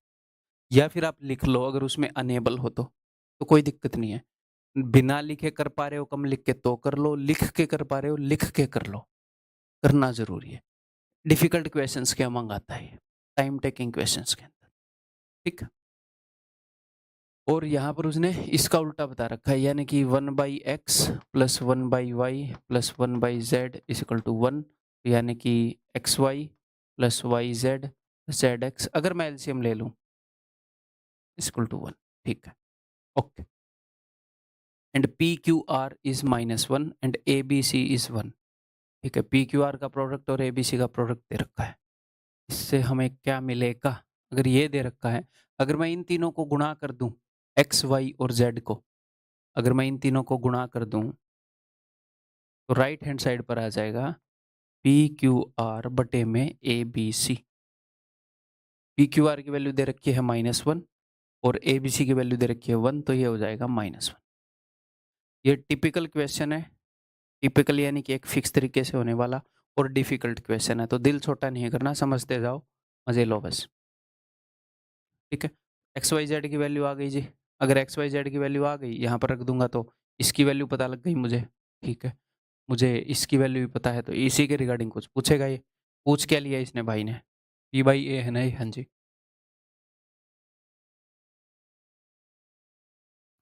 या फिर आप लिख लो अगर उसमें अनेबल हो तो कोई दिक्कत नहीं है। बिना लिखे कर पा रहे हो, कम लिख के तो कर लो, लिख के कर पा रहे हो लिख के कर लो, करना जरूरी है। डिफिकल्ट क्वेश्चंस क्या मंगाता है, टाइम टेकिंग क्वेश्चंस के अंदर, ठीक। और यहाँ पर उसने इसका उल्टा बता रखा है, यानी कि 1/x plus 1/y plus 1/z is equal to 1, यानी कि xy प्लस yz zx। अगर मैं एलसीएम ले लूँ इक्वल टू 1, ठीक है, okay. And PQR is -1 and ABC is 1, ठीक है। PQR का प्रोडक्ट और ABC का प्रोडक्ट दे रखा है, इससे हमें क्या मिलेगा? अगर ये दे रखा है, अगर मैं इन तीनों को गुणा कर दूं, x y और z को, अगर मैं इन तीनों को गुणा कर दूं तो राइट हैंड साइड पर आ जाएगा PQR बटे में ABC। PQR की वैल्यू दे रखी है -1 और ABC की वैल्यू दे रखी है 1, तो ये हो जाएगा -1। ये टिपिकल क्वेश्चन है, टिपिकल यानी कि एक फिक्स तरीके से होने वाला, और डिफिकल्ट क्वेश्चन है, तो दिल छोटा नहीं करना, समझते जाओ, मजे लो बस, ठीक है। एक्स वाई जेड की वैल्यू आ गई जी, अगर एक्स वाई जेड की वैल्यू आ गई यहाँ पर रख दूंगा तो इसकी वैल्यू पता लग गई मुझे, ठीक है। मुझे इसकी वैल्यू भी पता है, तो इसी के रिगार्डिंग कुछ पूछेगा। ये पूछ क्या लिया इसने भाई ने, पी बाई ए है ना ये, हाँ जी।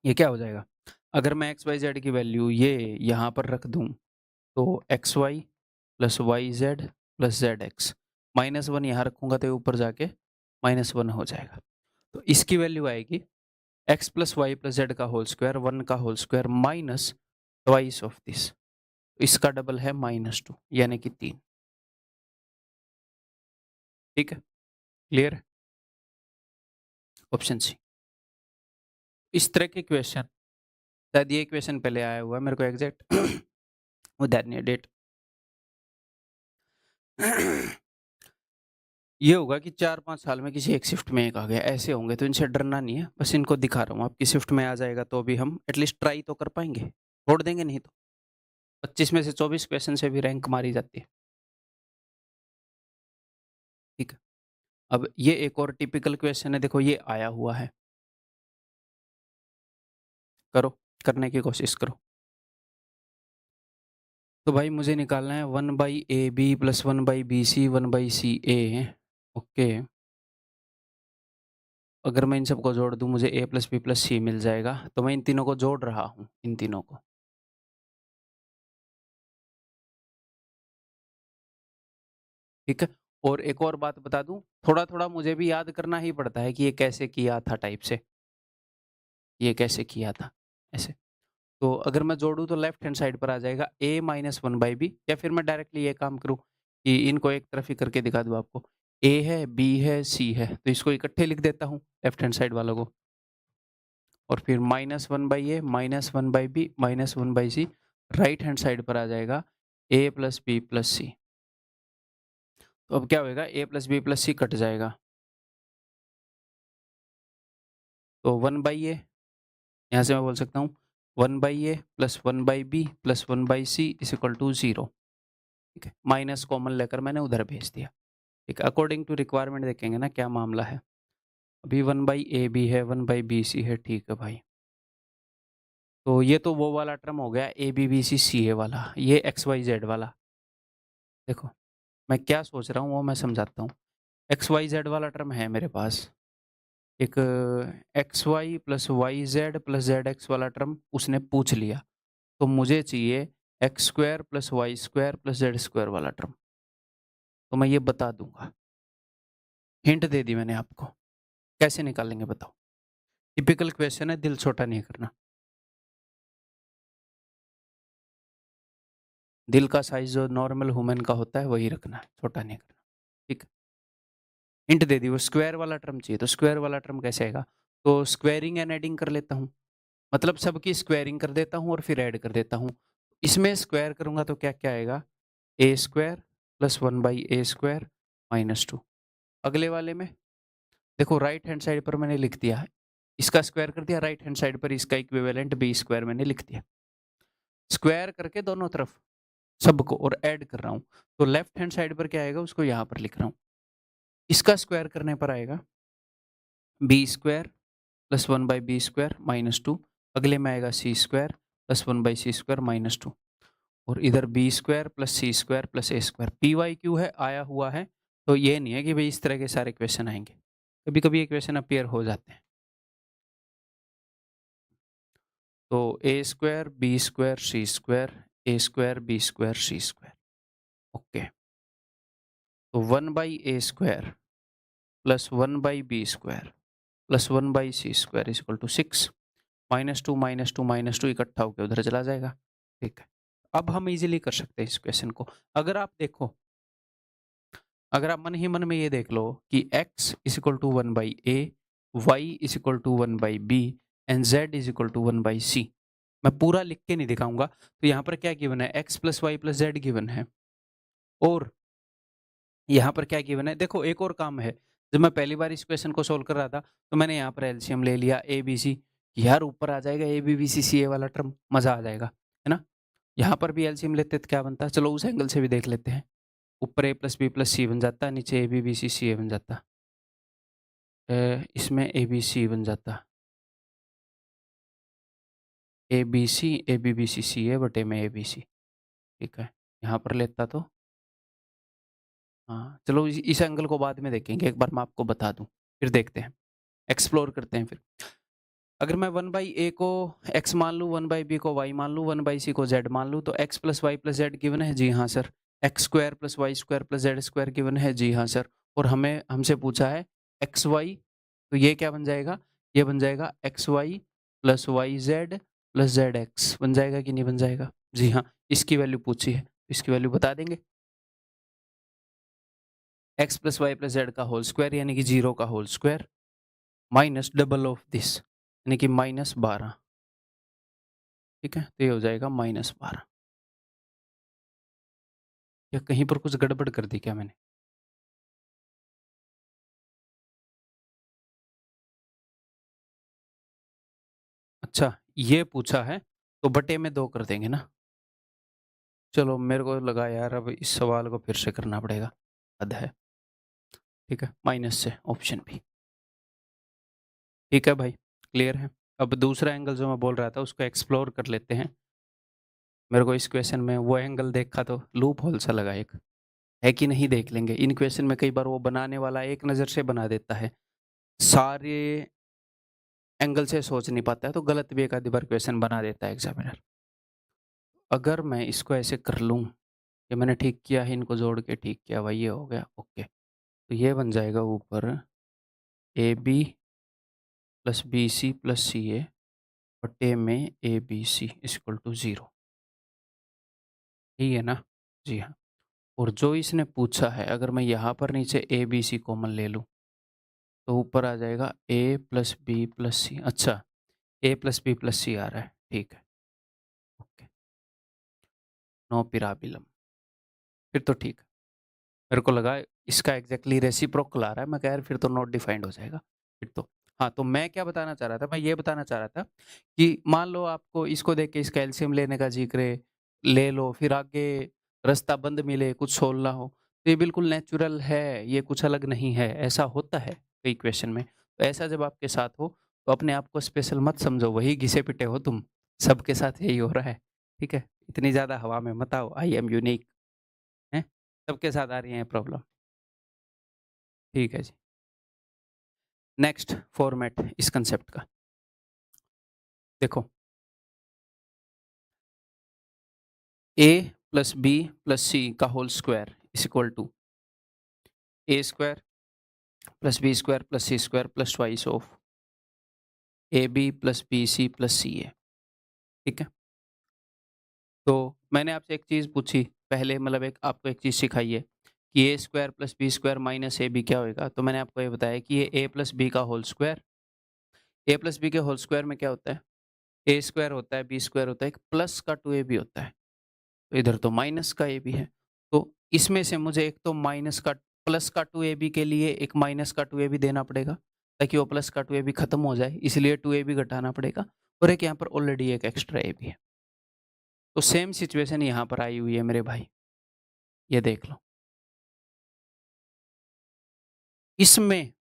ये क्या हो जाएगा, अगर मैं एक्स वाई जेड की वैल्यू ये यहाँ पर रख दूँ तो x y plus y z plus z x, -1 यहाँ रखूँगा तो ऊपर जाके -1 हो जाएगा। तो इसकी वैल्यू आएगी x plus Y plus Z का होल स्क्वायर, 1 का whole square minus twice of this, इसका डबल है -2 यानी कि 3, ठीक है, क्लियर है? Option c. इस तरह के क्वेश्चन, शायद ये क्वेश्चन पहले आया हुआ है मेरे को एग्जैक्ट उधर नहीं डेट ये होगा कि 4-5 साल में किसी एक शिफ्ट में एक आ गया, ऐसे होंगे, तो इनसे डरना नहीं है, बस इनको दिखा रहा हूँ। आपकी शिफ्ट में आ जाएगा तो भी हम एटलीस्ट ट्राई तो कर पाएंगे, छोड़ देंगे नहीं तो 25 में से 24 क्वेश्चन से भी रैंक मारी जाती है, ठीक है। अब ये एक और टिपिकल क्वेश्चन है, देखो ये आया हुआ है, करो, करने की कोशिश करो। तो भाई मुझे निकालना है 1/AB plus 1/BC 1/CA, okay. अगर मैं इन सबको जोड़ दूं मुझे A plus B plus C मिल जाएगा, तो मैं इन तीनों को जोड़ रहा हूँ, इन तीनों को, ठीक है। और एक और बात बता दूं, थोड़ा थोड़ा मुझे भी याद करना ही पड़ता है कि ये कैसे किया था, टाइप से ये कैसे किया था ऐसे। तो अगर मैं जोड़ूँ तो लेफ्ट हैंड साइड पर आ जाएगा A माइनस 1/B, या फिर मैं डायरेक्टली ये काम करूँ कि इनको एक तरफ ही करके दिखा दूँ आपको, A है, B है, C है, तो इसको इकट्ठे लिख देता हूँ लेफ्ट हैंड साइड वालों को, और फिर -1/a -1/b -1/c, right hand side पर आ जाएगा a + b + c। तो अब क्या होएगा, a + b + c कट जाएगा, तो 1/a, यहाँ से मैं बोल सकता हूँ 1/a + 1/b + 1/c = 0। ठीक है, माइनस कॉमन लेकर मैंने उधर भेज दिया। ठीक है, अकॉर्डिंग टू रिक्वायरमेंट देखेंगे ना क्या मामला है। अभी 1/ab है, 1/bc है, ठीक है भाई। तो ये तो वो वाला टर्म हो गया ABBCCA वाला, ये XYZ वाला। देखो मैं क्या सोच रहा हूँ वो मैं समझाता हूँ। XYZ वाला टर्म है मेरे पास, एक XY + YZ + ZX वाला टर्म उसने पूछ लिया, तो मुझे चाहिए x² + y² + z² वाला टर्म। तो मैं ये बता दूंगा, हिंट दे दी मैंने आपको। कैसे निकालेंगे बताओ? टिपिकल क्वेश्चन है, दिल छोटा नहीं करना। दिल का साइज जो नॉर्मल ह्यूमन का होता है वही रखना है, छोटा नहीं करना। ठीक है, हिंट दे दी, वो स्क्वायर वाला टर्म चाहिए। तो स्क्वायर वाला टर्म कैसे आएगा? तो स्क्वायरिंग एंड एडिंग कर लेता हूँ, मतलब सबकी स्क्वायरिंग कर देता हूँ और फिर ऐड कर देता हूँ। इसमें स्क्वायर करूंगा तो क्या क्या आएगा, a² + 1/a² -2। अगले वाले में देखो, राइट हैंड साइड पर मैंने लिख दिया है, इसका स्क्वायर कर दिया, राइट हैंड साइड पर इसका इक्विवेलेंट b² मैंने लिख दिया। स्क्वायर करके दोनों तरफ सबको और ऐड कर रहा हूँ, तो लेफ्ट हैंड साइड पर क्या आएगा उसको यहाँ पर लिख रहा हूँ। इसका स्क्वायर करने पर आएगा b² + 1/b² -2। अगले में आएगा c² + 1/c² -2। और इधर b² + c² + a²। PYQ है, आया हुआ है, तो ये नहीं है कि भाई इस तरह के सारे क्वेश्चन आएंगे, कभी कभी ये क्वेश्चन अपीयर हो जाते हैं। तो a² b² c² a² b² c²। Okay, तो 1/a² + 1/b² + 1/c² = 6। -2 -2 -2 इकट्ठा होकर उधर चला जाएगा। ठीक है, अब हम इजीली कर सकते हैं इस क्वेश्चन को। अगर आप देखो, अगर आप मन ही मन में ये देख लो कि x = 1/a, y = 1/b and z = 1/c। मैं पूरा लिख के नहीं दिखाऊंगा। तो यहाँ पर क्या गिवन है, x + y + z गिवन है, और यहाँ पर क्या गिवन है, देखो एक और काम है। जब मैं पहली बार इस क्वेश्चन को सोल्व कर रहा था तो मैंने यहाँ पर एलसीएम ले लिया ABC, यार ऊपर आ जाएगा ABBCCA वाला टर्म, मजा आ जाएगा, है ना। यहाँ पर भी एलसीएम लेते तो क्या बनता, चलो उस एंगल से भी देख लेते हैं। ऊपर a + b + c बन जाता, नीचे ABBCCA बन जाता, इसमें ABC बन जाता, ABC ABBCCA बटे में ABC। ठीक है, यहाँ पर लेता तो हाँ, चलो इस एंगल को बाद में देखेंगे, एक बार मैं आपको बता दूं, फिर देखते हैं, एक्सप्लोर करते हैं फिर। अगर मैं 1/a को x मान लूँ, 1/b को y मान लूँ, 1/c को z मान लूँ, तो x + y + z गिवन है, जी हाँ sir. x² + y² + z² given है, जी हाँ सर। और हमसे पूछा है xy, तो ये क्या बन जाएगा, ये बन जाएगा xy + yz + zx बन जाएगा कि नहीं बन जाएगा? जी हाँ, इसकी वैल्यू पूछी है, इसकी वैल्यू बता देंगे। x + y + z का होल स्क्वायर यानी कि 0 का whole square minus double of this यानी कि -12। ठीक है, तो ये हो जाएगा -12। या कहीं पर कुछ गड़बड़ कर दी क्या मैंने? अच्छा, ये पूछा है तो बटे में 2 कर देंगे ना। चलो मेरे को लगा यार अब इस सवाल को फिर से करना पड़ेगा, हद है। ठीक है, माइनस से ऑप्शन भी। ठीक है भाई, क्लियर है। अब दूसरा एंगल जो मैं बोल रहा था उसको एक्सप्लोर कर लेते हैं। मेरे को इस क्वेश्चन में वो एंगल देखा तो लूप होल सा लगा एक, है कि नहीं देख लेंगे। इन क्वेश्चन में कई बार वो बनाने वाला एक नज़र से बना देता है, सारे एंगल से सोच नहीं पाता है, तो गलत भी एक आधी बार क्वेश्चन बना देता है एग्जामिनर। अगर मैं इसको ऐसे कर लूँ, ये मैंने ठीक किया है, इनको जोड़ के ठीक किया भाई, ये हो गया ओके। तो ये बन जाएगा ऊपर AB + BC + CA बटे में ABC = 0। यही है ना? जी हाँ। और जो इसने पूछा है, अगर मैं यहाँ पर नीचे ABC कॉमन ले लूँ तो ऊपर आ जाएगा A + B + C। अच्छा, ए प्लस बी प्लस सी आ रहा है, ठीक है, ओके, नो पिराबिलम, फिर तो ठीक है। मेरे को लगा इसका एग्जैक्टली रेसिप्रोकल आ रहा है, मैं कह यार फिर तो नॉट डिफाइंड हो जाएगा फिर तो। हाँ, तो मैं क्या बताना चाह रहा था, मैं ये बताना चाह रहा था कि मान लो आपको इसको देख के इसका एलसीएम लेने का जिक्र है, ले लो, फिर आगे रास्ता बंद मिले, कुछ सोल्व ना हो, तो ये बिल्कुल नेचुरल है, ये कुछ अलग नहीं है, ऐसा होता है कई क्वेश्चन में। तो ऐसा जब आपके साथ हो तो अपने आप को स्पेशल मत समझो, वही घिसे पिटे हो तुम, सबके साथ यही हो रहा है, ठीक है? इतनी ज़्यादा हवा में मत आओ, आई एम यूनिक, हैं? सबके साथ आ रही है प्रॉब्लम। ठीक है जी। नेक्स्ट फॉर्मेट इस कंसेप्ट का देखो, a plus B plus C का whole square is equal to A square plus B square plus C square plus twice of A B plus B C plus C A, ठीक है? तो मैंने आपसे एक चीज़ पूछी पहले, मतलब एक आपको एक चीज़ सिखाई है कि ए square plus B square minus ए बी क्या होएगा, तो मैंने आपको ये बताया कि ये ए प्लस बी का whole square, A plus B के होल स्क्वायर में क्या होता है, ए स्क्वायर होता है, बी स्क्वायर होता है, एक प्लस का टू ए बी होता है, तो इधर तो माइनस का ए बी है, तो इसमें से मुझे एक तो माइनस का प्लस का टू ए बी के लिए एक माइनस का टू ए बी देना पड़ेगा ताकि वो प्लस का टू ए बी खत्म हो जाए, इसलिए टू ए बी घटाना पड़ेगा, और एक यहाँ पर ऑलरेडी एक एक्स्ट्रा ए बी है। तो सेम सिचुएशन यहाँ पर आई हुई है मेरे भाई, ये देख लो, इसमें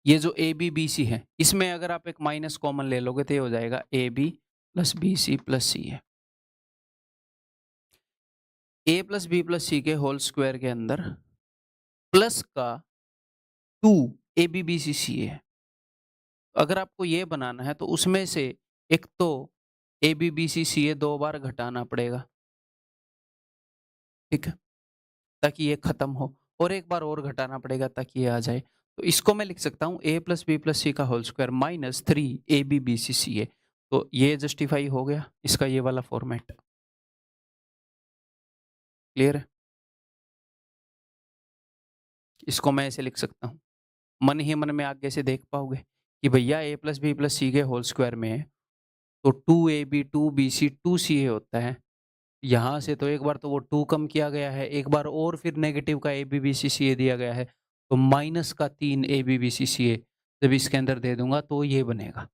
ये जो ए बी बी सी है, इसमें अगर आप एक माइनस कॉमन ले लोगे तो ये हो जाएगा A B plus B C plus सी है। A plus B plus C के होल स्क्वायर के अंदर प्लस का two A B B C C A. अगर आपको ये बनाना है तो उसमें से एक तो ए बी बी सी सी ए दो बार घटाना पड़ेगा, ठीक है, ताकि ये खत्म हो, और एक बार और घटाना पड़ेगा ताकि ये आ जाए। तो इसको मैं लिख सकता हूँ A plus B plus C का whole square minus three A B B C C A. तो ये जस्टिफाई हो गया इसका ये वाला फॉर्मेट, क्लियर है? इसको मैं ऐसे लिख सकता हूँ, मन ही मन में आगे से देख पाओगे कि भैया A plus B plus C के होल स्क्वायर में तो two A B two B C two C A होता है, यहाँ से तो एक बार तो वो टू कम किया गया है, एक बार और फिर नेगेटिव का ए बी बी सी सी ए दिया गया है, तो माइनस का तीन ए बी बी सी सी ए जब इसके अंदर दे दूंगा तो ये बनेगा।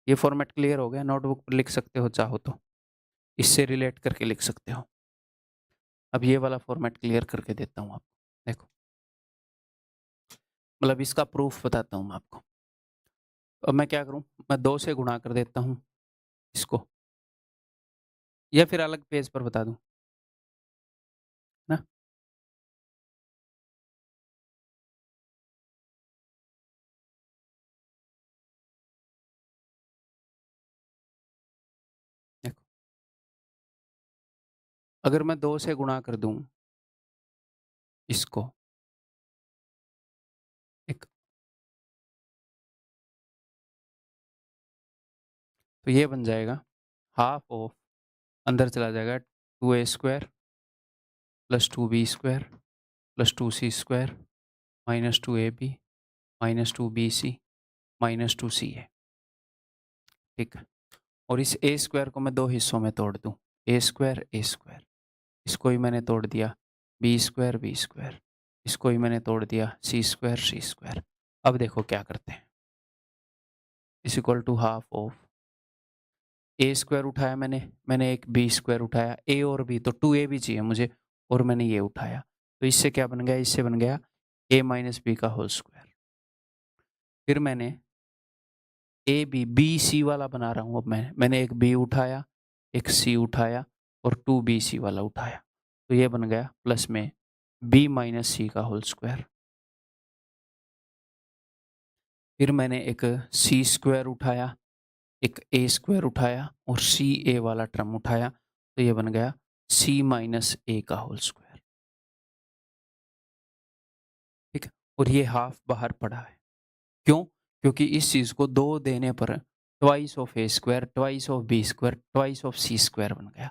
ये फॉर्मेट क्लियर हो गया, नोटबुक पर लिख सकते हो चाहो तो, इससे रिलेट करके लिख सकते हो। अब ये वाला फॉर्मेट क्लियर करके देता हूँ आपको, देखो, मतलब इसका प्रूफ बताता हूँ मैं आपको। अब मैं क्या करूँ, मैं दो से गुणा कर देता हूँ इसको, या फिर अलग पेज पर बता दूँ ना? देखो, अगर मैं दो से गुणा कर दूँ इसको, एक, तो ये बन जाएगा हाफ ऑफ, अंदर चला जाएगा two A square plus two B square plus two C square minus two A B minus two B C minus two C A, ठीक है? और इस ए स्क्वायर को मैं दो हिस्सों में तोड़ दूँ, ए स्क्वायर, इसको ही मैंने तोड़ दिया, बी स्क्वायर, इसको ही मैंने तोड़ दिया, सी स्क्वायर। अब देखो क्या करते हैं, is equal to half of A square उठाया मैंने एक बी स्क्वायर उठाया, ए और बी तो टू ए भी चाहिए मुझे, और मैंने ये उठाया, तो इससे क्या बन गया, इससे बन गया ए माइनस बी का होल स्क्वायर। फिर मैंने ए बी बी सी वाला बना रहा हूँ, अब मैंने एक बी उठाया, एक सी उठाया, और टू बी सी वाला उठाया, तो ये बन गया प्लस में बी माइनस सी का होल स्क्वायर। फिर मैंने एक सी स्क्वायर उठाया, एक ए स्क्वायर उठाया, और सी ए वाला टर्म उठाया, तो ये बन गया सी माइनस ए का होल स्क्वायर, ठीक है? और ये हाफ बाहर पड़ा है, क्यों? क्योंकि इस चीज को दो देने पर twice of A square twice of B square twice of C square बन गया,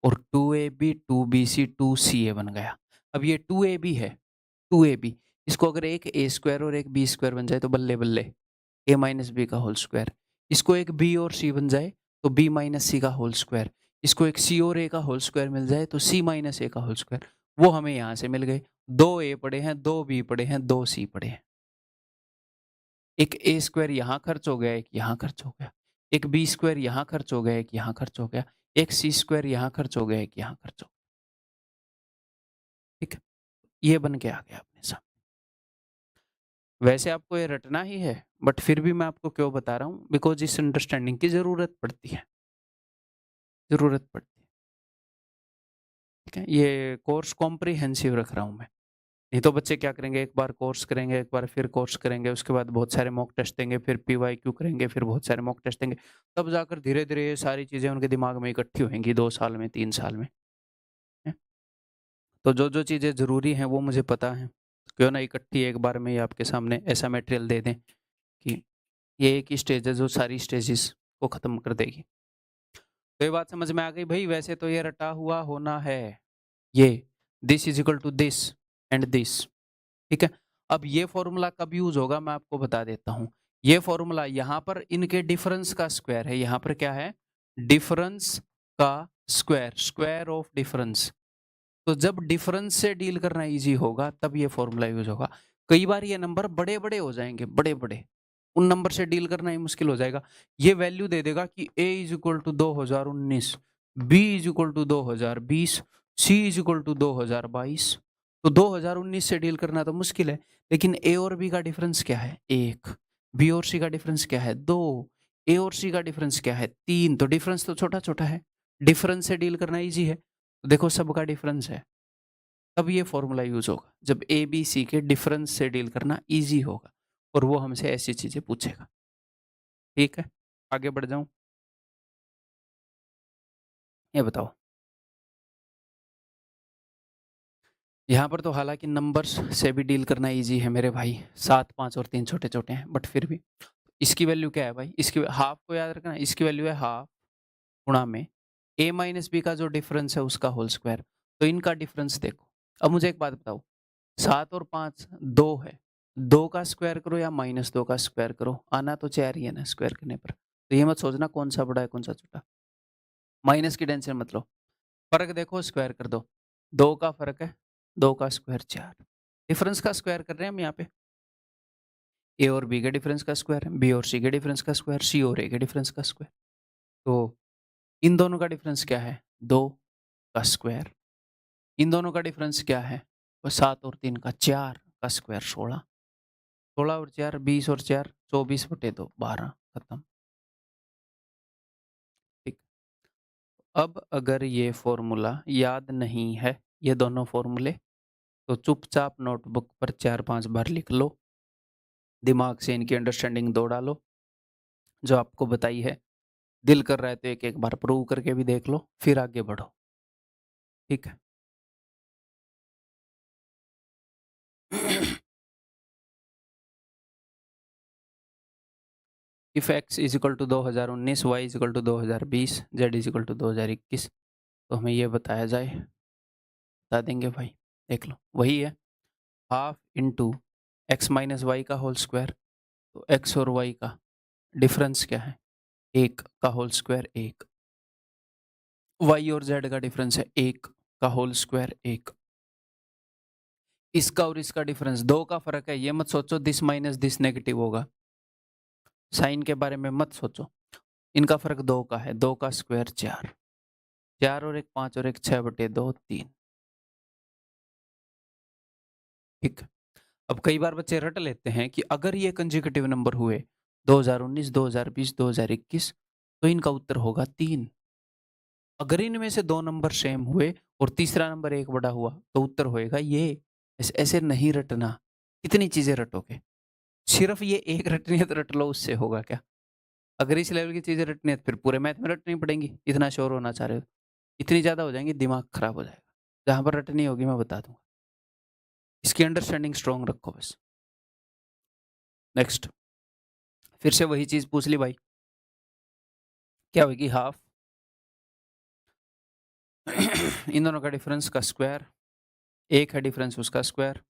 और two A B two B C two C A बन गया। अब ये टू ए बी है, टू ए बी, इसको अगर एक ए स्क्वायर और एक बी स्क्वायर बन जाए तो बल्ले बल्ले, ए माइनस बी का होल स्क्वायर। इसको एक बी और सी बन जाए तो बी माइनस सी का होल स्क्वायर। इसको एक सी और ए का होल स्क्वायर मिल जाए तो सी माइनस ए का होल स्क्वायर। वो हमें यहाँ से मिल गए। 2 ए पड़े हैं, 2 बी पड़े हैं, 2 सी पड़े हैं। एक ए स्क्वायर यहाँ खर्च हो गया, एक यहाँ खर्च हो गया। एक बी स्क्वायर यहाँ खर्च हो गया, एक यहाँ खर्च हो गया। एक सी स्क्वायर यहाँ खर्च हो गया, एक यहाँ खर्च हो गया। ठीक है, ये बन के आ गया अपने सामने। वैसे आपको ये रटना ही है, बट फिर भी मैं आपको क्यों बता रहा हूँ, बिकॉज इस अंडरस्टैंडिंग की जरूरत पड़ती है, जरूरत पड़ती है। ठीक है, ये कोर्स कॉम्प्रिहेंसिव रख रहा हूँ मैं। नहीं तो बच्चे क्या करेंगे, एक बार कोर्स करेंगे, एक बार फिर कोर्स करेंगे, उसके बाद बहुत सारे मॉक टेस्ट देंगे, फिर पीवाईक्यू करेंगे, फिर बहुत सारे मॉक टेस्ट देंगे, तब जाकर धीरे धीरे ये सारी चीजें उनके दिमाग में इकट्ठी होंगी 2 साल में, 3 साल में। तो जो जो चीजें जरूरी हैं वो मुझे पता है, क्यों ना इकट्ठी एक बार में ही आपके सामने ऐसा मटेरियल दे दें कि ये एक ही स्टेज है जो सारी स्टेजेस को खत्म कर देगी। तो ये बात समझ में आ गई भाई। वैसे तो ये रटा हुआ होना है, ये this is equal to this and this. ठीक है, अब ये फॉर्मूला कब यूज होगा मैं आपको बता देता हूं। ये फॉर्मूला यहाँ पर इनके डिफरेंस का स्क्वायर है, यहाँ पर क्या है, डिफरेंस का स्क्वायर, स्क्वायर ऑफ डिफरेंस। तो जब डिफरेंस से डील करना इजी होगा तब ये फॉर्मूला यूज होगा। कई बार ये नंबर बड़े बड़े हो जाएंगे, बड़े बड़े, उन नंबर से डील करना ही मुश्किल हो जाएगा। ये वैल्यू दे देगा कि a is equal to 2019, b is equal to 2020, c is equal to 2022। तो 2019 से डील करना तो मुश्किल है, लेकिन a और b का डिफरेंस क्या है, 1। b और c का डिफरेंस क्या है, 2। a और c का डिफरेंस क्या है, 3। तो डिफरेंस तो छोटा छोटा है, डिफरेंस से डील करना ईजी है। तो देखो सबका डिफरेंस है, तब ये फॉर्मूला यूज होगा जब ए बी सी के डिफरेंस से डील करना इजी होगा और वो हमसे ऐसी चीजें पूछेगा। ठीक है, आगे बढ़ जाऊं, ये बताओ। यहाँ पर तो हालांकि नंबर्स से भी डील करना इजी है मेरे भाई, 7, 5 और 3 छोटे छोटे हैं, बट फिर भी इसकी वैल्यू क्या है भाई, इसकी हाफ को याद रखना, इसकी वैल्यू है हाफ गुणा में a माइनस बी का जो डिफरेंस है उसका होल स्क्वायर। तो इनका डिफरेंस देखो। अब मुझे एक बात बताओ, 7 और 5 2 है, 2 का स्क्वायर करो या -2 का स्क्वायर करो, आना तो 4 ही है ना स्क्वायर करने पर। तो ये मत सोचना कौन सा बड़ा है कौन सा छोटा, माइनस की टेंशन मत लो, फर्क देखो स्क्वायर कर दो। 2 का फर्क है, 2 का स्क्वायर 4, डिफरेंस का स्क्वायर कर रहे हैं हम यहाँ पे। ए और बी के डिफरेंस का स्क्वायर है, बी और सी के डिफरेंस का स्क्वायर, सी और ए के डिफरेंस का स्क्वायर। तो इन दोनों का डिफरेंस क्या है, 2 का स्क्वायर। इन दोनों का डिफरेंस क्या है, 7 और 3 का 4 का स्क्वायर 16। 16 और 4 20 और 4 24/2 12, खत्म। ठीक, अब अगर ये फॉर्मूला याद नहीं है, ये दोनों फॉर्मूले, तो चुपचाप नोटबुक पर 4-5 बार लिख लो, दिमाग से इनकी अंडरस्टैंडिंग दो डालो जो आपको बताई है। दिल कर रहा है तो एक एक बार प्रूव करके भी देख लो, फिर आगे बढ़ो। ठीक है if x is equal to 2019, y is equal to 2020, z is equal to 2021, तो हमें ये बताया जाए, बता देंगे भाई। देख लो वही है, half into x minus y का होल स्क्वायर। तो x और y का डिफरेंस क्या है, 1 का होल स्क्वायर 1। y और z का डिफरेंस है 1 का होल स्क्वायर 1। इसका और इसका डिफरेंस 2 का फर्क है, ये मत सोचो दिस माइनस दिस नेगेटिव होगा, साइन के बारे में मत सोचो। इनका फर्क 2 का है, 2 का स्क्वायर 4, 4 और 1 5 और 1 6/2 3। ठीक, अब कई बार बच्चे रट लेते हैं कि अगर ये कंसेक्यूटिव नंबर हुए 2019, 2020, 2021, तो इनका उत्तर होगा 3। अगर इनमें से 2 नंबर सेम हुए और तीसरा नंबर 1 बड़ा हुआ तो उत्तर होएगा ये। ऐसे नहीं रटना, कितनी चीजें रटोगे, सिर्फ ये एक रटनी है तो रट लो, उससे होगा क्या। अगर इस लेवल की चीजें रटनी है तो फिर पूरे मैथ में रटनी पड़ेंगी, इतना श्योर होना चाह रहे हो, इतनी ज्यादा हो जाएंगी दिमाग खराब हो जाएगा। जहां पर रटनी होगी मैं बता दूंगा, इसकी अंडरस्टैंडिंग स्ट्रॉन्ग रखो बस। नेक्स्ट, फिर से वही चीज पूछ ली भाई, क्या होगी, हाफ इन दोनों का डिफरेंस का स्क्वायर, 1 है डिफरेंस उसका स्क्वायर,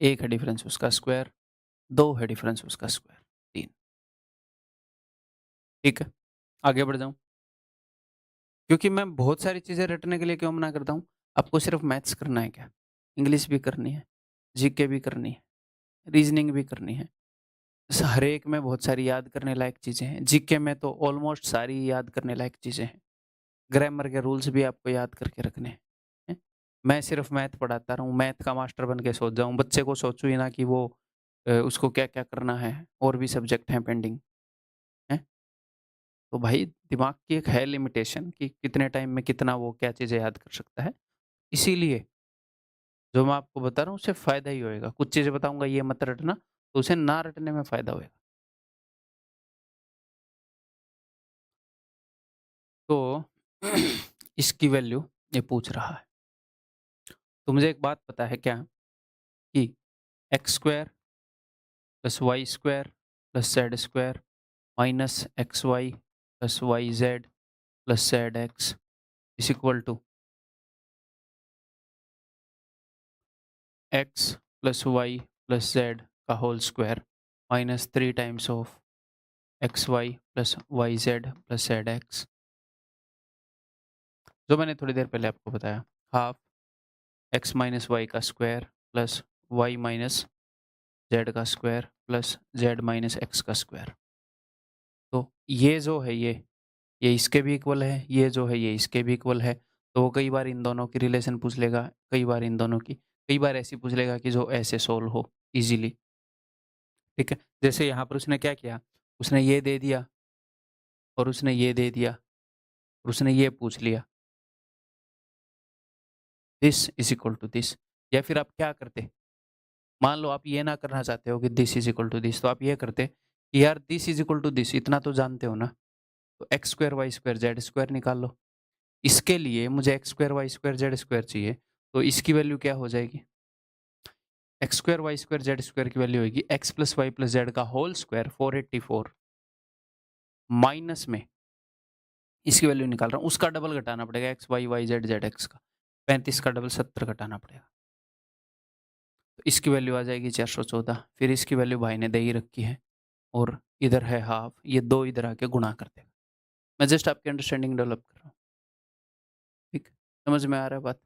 1 है डिफरेंस उसका स्क्वायर, 2 है डिफरेंस उसका स्क्वायर 3। ठीक है, आगे बढ़ जाऊँ? क्योंकि मैं बहुत सारी चीज़ें रटने के लिए क्यों मना करता हूँ? आपको सिर्फ मैथ्स करना है क्या? इंग्लिश भी करनी है, जीके भी करनी है, रीज़निंग भी करनी है। हर एक में बहुत सारी याद करने लायक चीज़ें हैं। जीके में तो ऑलमोस्ट सारी याद करने लायक चीज़ें हैं। ग्रामर के रूल्स भी आपको याद करके रखने हैं। हैं? मैं सिर्फ मैथ पढ़ाता रहूँ, मैथ का मास्टर बन के सोच जाऊँ, बच्चे को सोचूँ ही ना कि वो उसको क्या-क्या करना है, और भी सब्जेक्ट हैं पेंडिंग, हैं? तो भाई दिमाग की एक है लिमिटेशन कि कितने टाइम में कितना वो क्या चीज़ें याद कर सकता है। इसीलिए जो मैं आपको बता रहा हूँ उससे फ़ायदा ही होएगा। कुछ चीज़ें बताऊँगा ये मत रटना, तो उसे ना रटने में फ़ायदा होएगा। तो इसकी वैल्यू ये पूछ रहा है। तो मुझे एक बात पता है क्या कि x square plus y square plus z square minus x y plus y z plus z x is equal to x plus Y plus Z का whole square minus 3 times of x y plus y z plus z x, जो मैंने थोड़ी देर पहले आपको बताया। Half x minus y का square plus y minus z का square plus z minus x का स्क्वायर। तो ये जो है ये इसके भी इक्वल है, ये जो है ये इसके भी इक्वल है। तो वो कई बार इन दोनों की रिलेशन पूछ लेगा, कई बार इन दोनों की, कई बार ऐसी पूछ लेगा कि जो ऐसे सोल्व हो ईज़िली, ठीक है? जैसे यहाँ पर उसने क्या किया, उसने ये दे दिया और उसने ये दे दिया और उसने ये पूछ लिया, this is equal to this. या फिर आप क्या करते, मान लो आप ये ना करना चाहते हो कि this is equal to this, तो आप ये करते कि यार this is equal to this, इतना तो जानते हो ना, तो x square y square z square निकाल लो। इसके लिए मुझे x square y square z square चाहिए, तो इसकी वैल्यू क्या हो जाएगी? X square y square z square की वैल्यू होगी x plus Y plus Z का होल स्क्वायर 484 माइनस में इसकी वैल्यू निकाल रहा हूँ, उसका डबल घटाना पड़ेगा, x y y z z x का 35 का डबल 70 घटाना पड़ेगा, तो इसकी वैल्यू आ जाएगी 414। फिर इसकी वैल्यू भाई ने दे ही रखी है और इधर है हाफ, ये दो इधर आके गुणा कर देगा। मैं जस्ट आपकी अंडरस्टैंडिंग डेवलप कर रहा हूँ, ठीक? समझ में आ रहा है बात?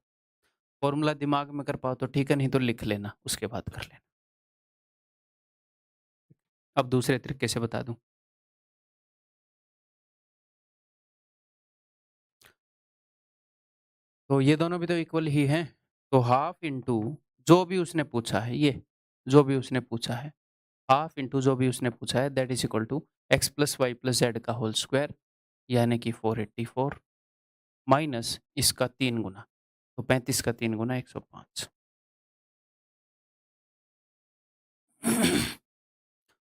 फॉर्मूला दिमाग में कर पाओ तो ठीक है, नहीं तो लिख लेना, उसके बाद कर लेना। अब दूसरे तरीके से बता दूं, तो ये दोनों भी तो इक्वल ही हैं, तो हाफ इंटू जो भी उसने पूछा है, ये जो भी उसने पूछा है, हाफ इंटू जो भी उसने पूछा है, that is equal to x plus Y plus Z का होल स्क्वायर यानी कि 484 माइनस इसका 3 गुना, तो 35 का 3 गुना 105।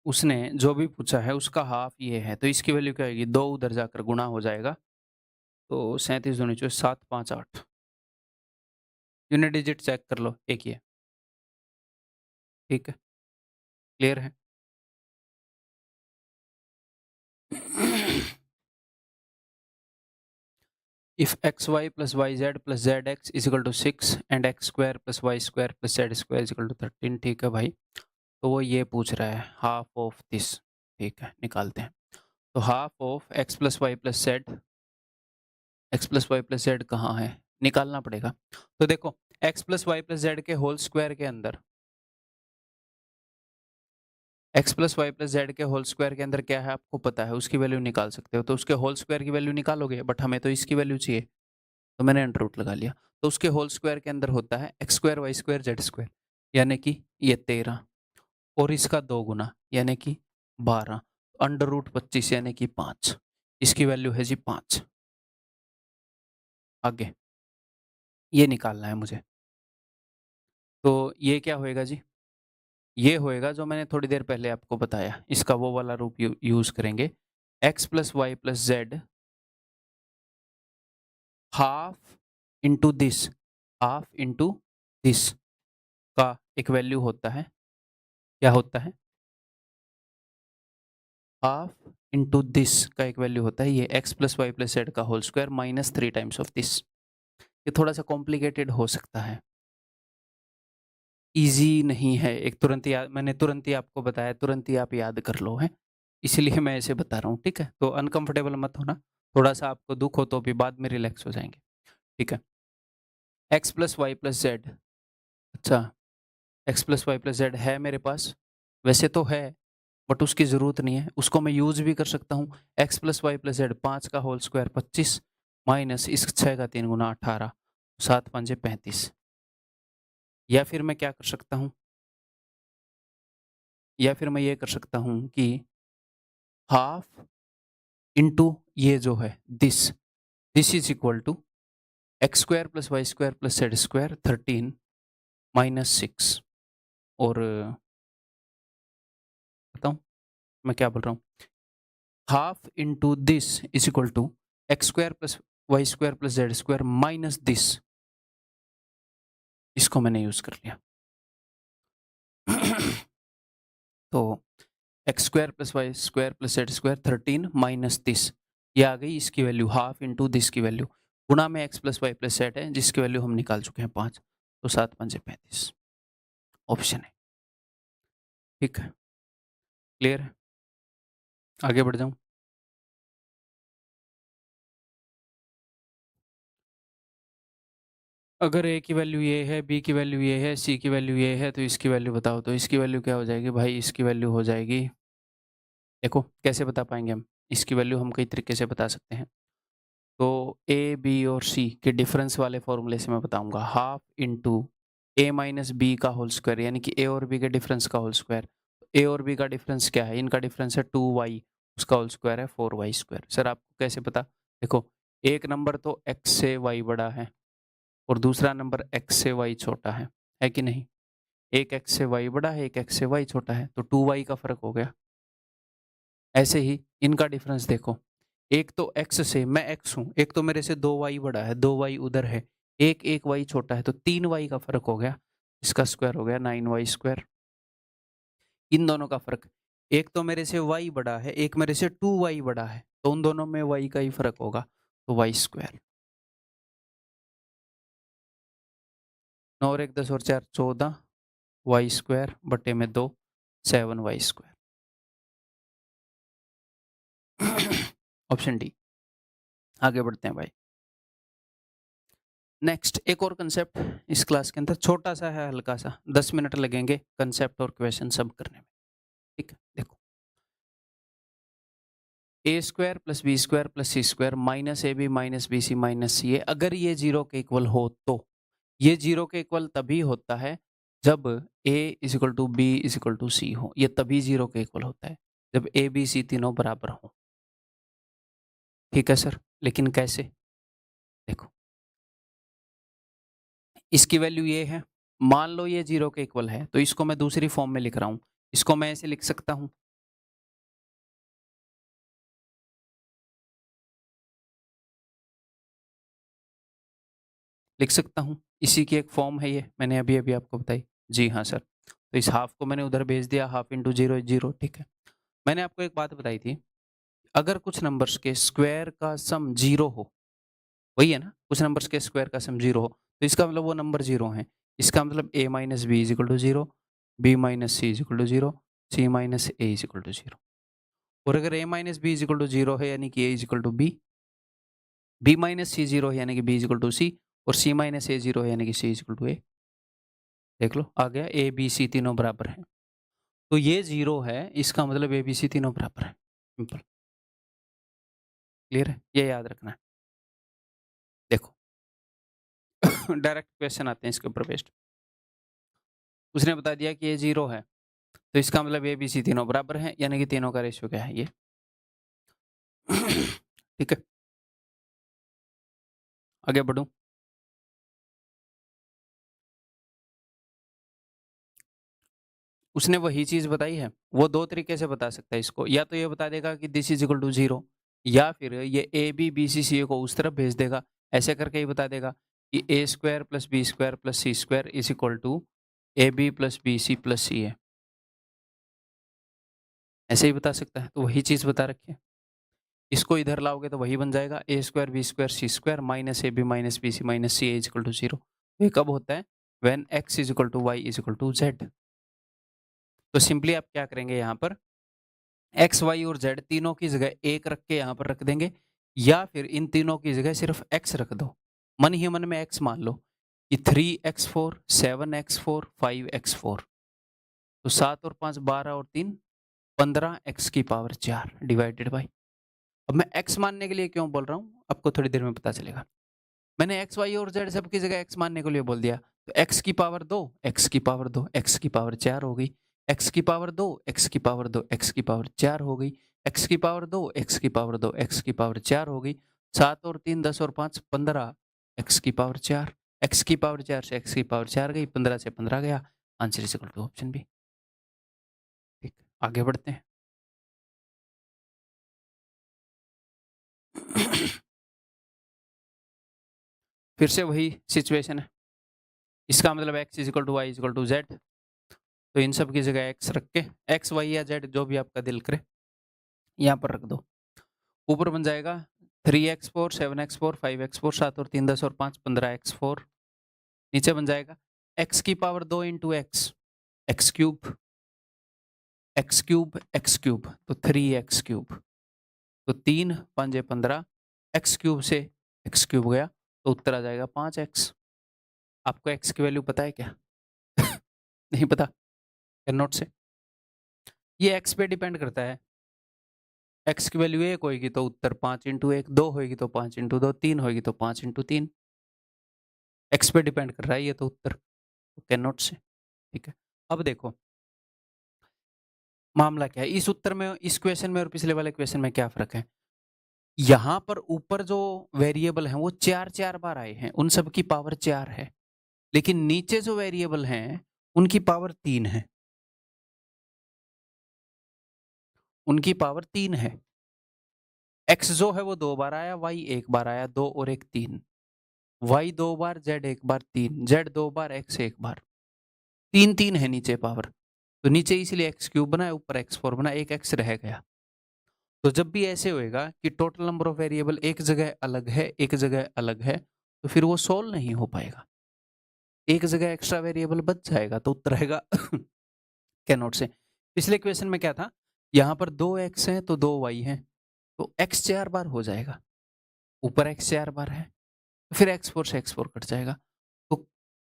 उसने जो भी पूछा है उसका हाफ ये है, तो इसकी वैल्यू क्या आएगी, 2 उधर जाकर गुणा हो जाएगा, तो 37 दूनी 7 5 8। यूनिट डिजिट चेक कर लो, एक ही है, ठीक है, क्लियर है? If xy plus yz plus zx is equal to 6 and x square plus y square plus z square is equal to 13, ठीक है भाई, तो वो ये पूछ रहा है हाफ ऑफ दिस, ठीक है, निकालते हैं। तो half of x plus Y plus z, x plus Y plus z कहाँ है, निकालना पड़ेगा। तो देखो x plus Y plus z के होल स्क्वायर के अंदर, x plus Y plus z के होल स्क्वायर के अंदर क्या है आपको पता है, उसकी वैल्यू निकाल सकते हो, तो उसके होल स्क्वायर की वैल्यू निकालोगे, बट हमें तो इसकी वैल्यू चाहिए, तो मैंने अंडर रूट लगा लिया। तो उसके होल स्क्वायर के अंदर होता है x square y square z square यानी कि ये 13 और इसका 2 गुना यानी कि 12, अंडर रूट 25 यानी कि 5, इसकी वैल्यू है जी 5। आगे ये निकालना है मुझे, तो ये क्या होएगा जी, ये होएगा जो मैंने थोड़ी देर पहले आपको बताया, इसका वो वाला रूप यूज करेंगे, x plus Y plus z half into this, half into this का एक वैल्यू होता है, क्या होता है, हाफ इंटू दिस का एक वैल्यू होता है ये x plus Y plus Z का whole square minus 3 times of this. ये थोड़ा सा कॉम्प्लिकेटेड हो सकता है, इजी नहीं है, एक तुरंत याद, मैंने तुरंत ही आपको बताया, तुरंत ही आप याद कर लो है, इसलिए मैं ऐसे बता रहा हूँ, ठीक है? तो अनकंफर्टेबल मत होना, थोड़ा सा आपको दुख हो तो भी बाद में रिलैक्स हो जाएंगे, ठीक है? X plus Y plus z, अच्छा x plus Y plus z है मेरे पास, वैसे तो है बट उसकी ज़रूरत नहीं है, उसको मैं यूज़ भी कर सकता हूँ। X plus Y plus z 5 का होल स्क्वायर 25 माइनस इस 6 का 3 गुना 18 7 पंजे 35। या फिर मैं क्या कर सकता हूँ, या फिर मैं ये कर सकता हूँ कि हाफ इंटू ये जो है this is equal to x square plus y square plus z square 13 minus 6। और बताऊँ मैं क्या बोल रहा हूँ, half into this is equal to x square plus y square plus z square minus this, इसको मैंने यूज कर लिया। तो x square plus y square plus z square 13 minus this, ये आ गई इसकी वैल्यू, हाफ इंटू दिस की वैल्यू, गुणा में x plus Y plus z है जिसकी वैल्यू हम निकाल चुके हैं 5, तो 7 पंजे 35 ऑप्शन है, ठीक है? क्लियर है? आगे बढ़ जाऊं? अगर ए की वैल्यू ये है, बी की वैल्यू ये है, सी की वैल्यू ये है, तो इसकी वैल्यू बताओ। तो इसकी वैल्यू क्या हो जाएगी भाई, इसकी वैल्यू हो जाएगी, देखो कैसे बता पाएंगे हम इसकी वैल्यू, हम कई तरीके से बता सकते हैं। तो ए बी और सी के डिफरेंस वाले फॉर्मूले से मैं बताऊंगा, half into a minus B का होल स्क्वायर, यानी कि ए और बी के डिफरेंस का होल स्क्वायर। ए और बी का डिफरेंस क्या है, इनका डिफरेंस है 2y, उसका होल स्क्वायर है 4y स्क्वायर। सर आपको कैसे पता, देखो एक नंबर तो x से y बड़ा है और दूसरा नंबर x से y छोटा है कि नहीं? एक x से y बड़ा है, एक x से y छोटा है, तो 2y का फर्क हो गया। ऐसे ही इनका डिफरेंस देखो, एक तो x से, मैं x हूं, एक तो मेरे से 2y बड़ा है, 2y उधर है, एक एक y छोटा है, तो 3y का फर्क हो गया, इसका स्क्वायर हो गया 9y स्क्वायर। इन दोनों का फर्क, एक तो मेरे से y बड़ा है, एक मेरे से 2y बड़ा है, तो उन दोनों में y का ही फर्क होगा, तो y स्क्वायर। 9 और 1 10 और 4 14 y स्क्वायर बटे में 2 7y स्क्वायर। Option D. आगे बढ़ते हैं भाई, नेक्स्ट एक और कंसेप्ट इस क्लास के अंदर, छोटा सा है, हल्का सा, 10 मिनट लगेंगे कंसेप्ट और क्वेश्चन सब करने में, ठीक है? देखो, a square plus B square plus C square minus A B minus B C minus C a, अगर ये जीरो के इक्वल हो तो, ये जीरो के इक्वल तभी होता है जब a is equal to b is equal to c हो, ये तभी जीरो के इक्वल होता है जब ए बी सी तीनों बराबर हो, ठीक है सर? लेकिन कैसे, देखो इसकी वैल्यू ये है, मान लो ये जीरो के इक्वल है, तो इसको मैं दूसरी फॉर्म में लिख रहा हूं, इसको मैं ऐसे लिख सकता हूं, लिख सकता हूं, इसी की एक फॉर्म है ये, मैंने अभी अभी आपको बताई। जी हाँ सर, तो इस हाफ को मैंने उधर भेज दिया, हाफ इंटू जीरो जीरो, ठीक है? मैंने आपको एक बात बताई थी, अगर कुछ नंबर्स के स्क्वायर का सम जीरो हो, वही है ना, कुछ नंबर्स के स्क्वायर का सम जीरो हो, तो इसका मतलब वो नंबर जीरो है, इसका मतलब a minus b is equal to zero, b minus c is equal to zero, c minus a is equal to zero. और अगर a minus b is equal to zero है यानी कि a is equal to b, b minus c zero है यानी कि b is equal to c, और c minus a zero है यानी कि c is equal to a. देख लो आ गया, ए बी सी तीनों बराबर है, तो ये जीरो है, इसका मतलब ए बी सी तीनों बराबर है, सिंपल। क्लियर है? ये याद रखना है। देखो डायरेक्ट क्वेश्चन आते हैं इसके ऊपर बेस्ड, उसने बता दिया कि ये जीरो है, तो इसका मतलब ए बी सी तीनों बराबर है, यानी कि तीनों का रेशियो क्या है, ये। ठीक है, आगे बढ़ूं? उसने वही चीज बताई है, वो दो तरीके से बता सकता है इसको, या तो ये बता देगा कि this is equal to zero, या फिर ये ए बी बी सी सी को उस तरफ भेज देगा, ऐसे करके ही बता देगा कि ए square plus B square plus C square is equal to A B plus B C plus C a, ऐसे ही बता सकता है, तो वही चीज बता रखी है। इसको इधर लाओगे तो वही बन जाएगा, ए square B square C square minus A B minus B C minus c is equal to zero. ये कब होता है, when x is equal to y is equal to z. तो सिंपली आप क्या करेंगे यहाँ पर, एक्स वाई और जेड तीनों की जगह एक रख के यहाँ पर रख देंगे, या फिर इन तीनों की जगह सिर्फ एक्स रख दो। मन ही मन में एक्स मान लो कि 3x4, 7x4, 5x4, तो 7 और 5 12 और 3 15 x की पावर 4 डिवाइडेड बाई। अब मैं x मानने के लिए क्यों बोल रहा हूँ आपको थोड़ी देर में पता चलेगा। मैंने एक्स वाई और जेड सबकी जगह एक्स मानने के लिए बोल दिया, तो एक्स की पावर 2, एक्स की पावर 2, एक्स की पावर 4 हो गई, एक्स की पावर 2, एक्स की पावर 2, एक्स की पावर 4 हो गई, एक्स की पावर 2, एक्स की पावर 2, एक्स की पावर 4 हो गई, 7 और 3 10 और 5 15, एक्स की पावर 4, एक्स की पावर 4 से एक्स की पावर 4 गई, 15 से 15 गया, answer is equal to option b. ठीक, आगे बढ़ते हैं। फिर से वही सिचुएशन है, इसका मतलब x is equal to y is equal to z, तो इन सब की जगह x रख के x y या z जो भी आपका दिल करे यहाँ पर रख दो। ऊपर बन जाएगा 3x4, 7x4, 5x4, 7 और 3 10 और 5 15x4। नीचे बन जाएगा x की power 2 into x, x cube, x cube, x cube, तो 3x क्यूब, तो 3 5 15, एक्स क्यूब से एक्स क्यूब गया, तो उत्तर आ जाएगा 5x। आपको x की वैल्यू पता है क्या? नहीं पता? नोट से ये x पे डिपेंड करता है। x की वैल्यू 1 होगी तो उत्तर 5 इंटू 1, 2 होगी तो 5 इंटू 2, 3 होगी तो 5 इंटू 3। x पे डिपेंड कर रहा है ये तो उत्तर, कैन नॉट से। ठीक है, अब देखो मामला क्या है इस उत्तर में, इस क्वेश्चन में और पिछले वाले क्वेश्चन में क्या फर्क है। यहाँ पर ऊपर जो वेरिएबल हैं वो 4 बार आए हैं, उन सब की पावर 4 है, लेकिन नीचे जो वेरिएबल हैं उनकी पावर 3 है, उनकी पावर 3 है। x जो है वो 2 बार आया, y 1 बार आया, 2 और 1 3, y 2 बार, z 1 बार, 3 z 2 बार, x 1 बार, 3 3 है नीचे पावर, तो नीचे इसलिए एक्स क्यूब बना, ऊपर x4 बना, एक x रह गया। तो जब भी ऐसे होएगा कि टोटल नंबर ऑफ वेरिएबल एक जगह अलग है, एक जगह अलग है, तो फिर वो सोल्व नहीं हो पाएगा। एक जगह एक्स्ट्रा वेरिएबल बच जाएगा तो उत्तर आएगा कैन नॉट से। पिछले क्वेश्चन में क्या था, यहाँ पर 2x है तो 2y है, तो x 4 बार हो जाएगा, ऊपर x 4 बार है, फिर x4 से x4 कट जाएगा। तो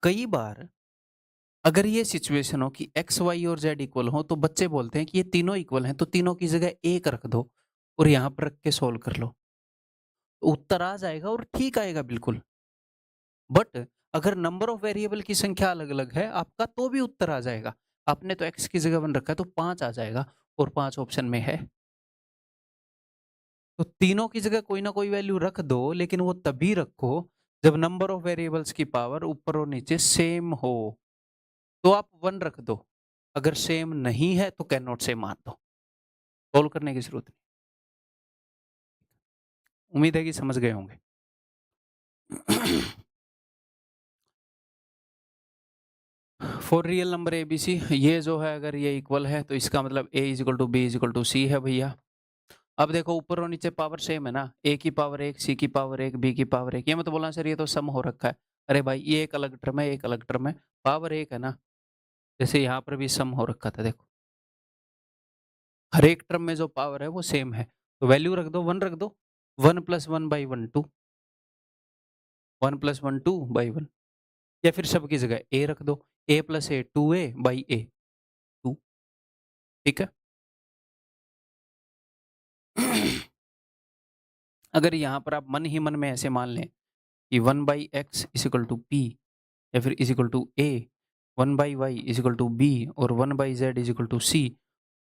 कई बार अगर ये सिचुएशन हो कि x y और z इक्वल हो, तो बच्चे बोलते हैं कि ये तीनों इक्वल हैं, तो तीनों की जगह एक रख दो और यहाँ पर रख के सोल्व कर लो, तो उत्तर आ जाएगा और ठीक आएगा बिल्कुल। बट अगर नंबर ऑफ वेरिएबल की संख्या अलग अलग है आपका, तो भी उत्तर आ जाएगा। आपने तो x की जगह 1 रखा है तो 5 आ जाएगा, और 5 ऑप्शन में है। तो तीनों की जगह कोई ना कोई वैल्यू रख दो, लेकिन वो तभी रखो जब नंबर ऑफ वेरिएबल्स की पावर ऊपर और नीचे सेम हो, तो आप 1 रख दो। अगर सेम नहीं है तो कैन नॉट से मान दो, सोल्व करने की जरूरत नहीं। उम्मीद है कि समझ गए होंगे। For real number a B c, ये जो है अगर ये इक्वल है तो इसका मतलब a is equal to b is equal to c है भैया। अब देखो ऊपर और नीचे पावर सेम है ना, a की पावर 1, c की पावर 1, b की पावर 1, ये मत बोलना सर ये तो सम हो रखा है। अरे भाई ये एक अलग टर्म है, एक अलग टर्म है, पावर 1 है ना, जैसे यहाँ पर भी सम हो रखा था, देखो हर एक टर्म में जो पावर है वो सेम है, तो वैल्यू रख दो, 1 रख दो, 1 प्लस 1 बाई 1 2, 1 प्लस 1 2 बाई 1, या फिर सबकी जगह a रख दो, a plus a 2a by a 2। ठीक है। अगर यहाँ पर आप मन ही मन में ऐसे मान लें कि 1 by x is equal to p, या फिर is equal to a, 1 by y is equal to b, और 1 by z is equal to c,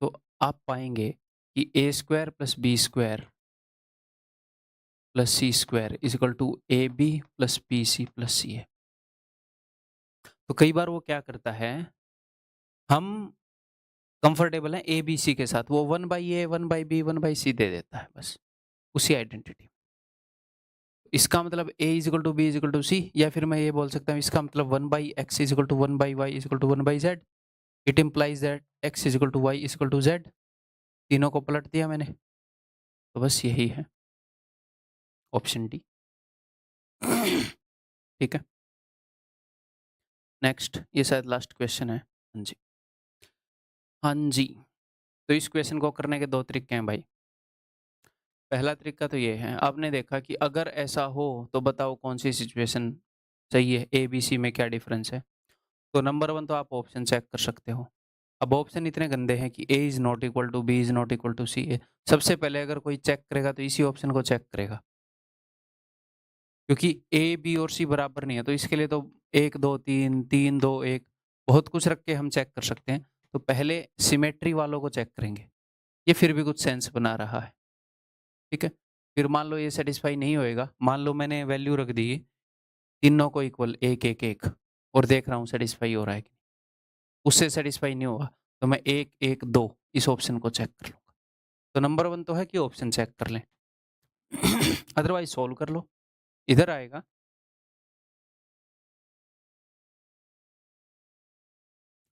तो आप पाएंगे कि ए square plus B square plus C square is equal to A B plus B C plus C a. तो कई बार वो क्या करता है, हम कंफर्टेबल हैं ए बी सी के साथ, वो 1 by a, 1 by b, 1 by c दे देता है बस उसी आइडेंटिटी। इसका मतलब a is equal to b is equal to c, या फिर मैं ये बोल सकता हूँ इसका मतलब 1 by x is equal to 1 by y is equal to 1 by z. It implies that x is equal to y is equal to z. तीनों को पलट दिया मैंने, तो बस यही है ऑप्शन डी। ठीक है, नेक्स्ट, ये शायद लास्ट क्वेश्चन है। हाँ जी, हाँ जी, तो इस क्वेश्चन को करने के 2 तरीके हैं भाई। पहला तरीका तो ये है, आपने देखा कि अगर ऐसा हो तो बताओ कौन सी सिचुएशन सही है, ए, बी, सी में क्या डिफरेंस है? तो नंबर 1 तो आप ऑप्शन चेक कर सकते हो। अब ऑप्शन इतने गंदे हैं कि a is not equal to b is not equal to c है। सबसे पहले अगर कोई चेक करेगा तो इसी ऑप्शन को चेक करेगा। क्योंकि ए, बी और सी बराबर नहीं है, तो इसके लिए तो 1, 2, 3, 3, 2, 1 बहुत कुछ रख के हम चेक कर सकते हैं। तो पहले सिमेट्री वालों को चेक करेंगे। ये फिर भी कुछ सेंस बना रहा है, ठीक है? फिर मान लो ये सैटिस्फाई नहीं होएगा, मान लो मैंने वैल्यू रख दी तीनों को इक्वल 1, 1, 1 और देख रहा हूँ सैटिस्फाई हो रहा है कि उससे सैटिस्फाई नहीं हुआ, तो मैं 1, 1, 2 इस ऑप्शन को चेक कर लूँगा। तो नंबर 1 तो है कि ऑप्शन चेक कर लें। अदरवाइज़ सॉल्व कर लो, इधर आएगा।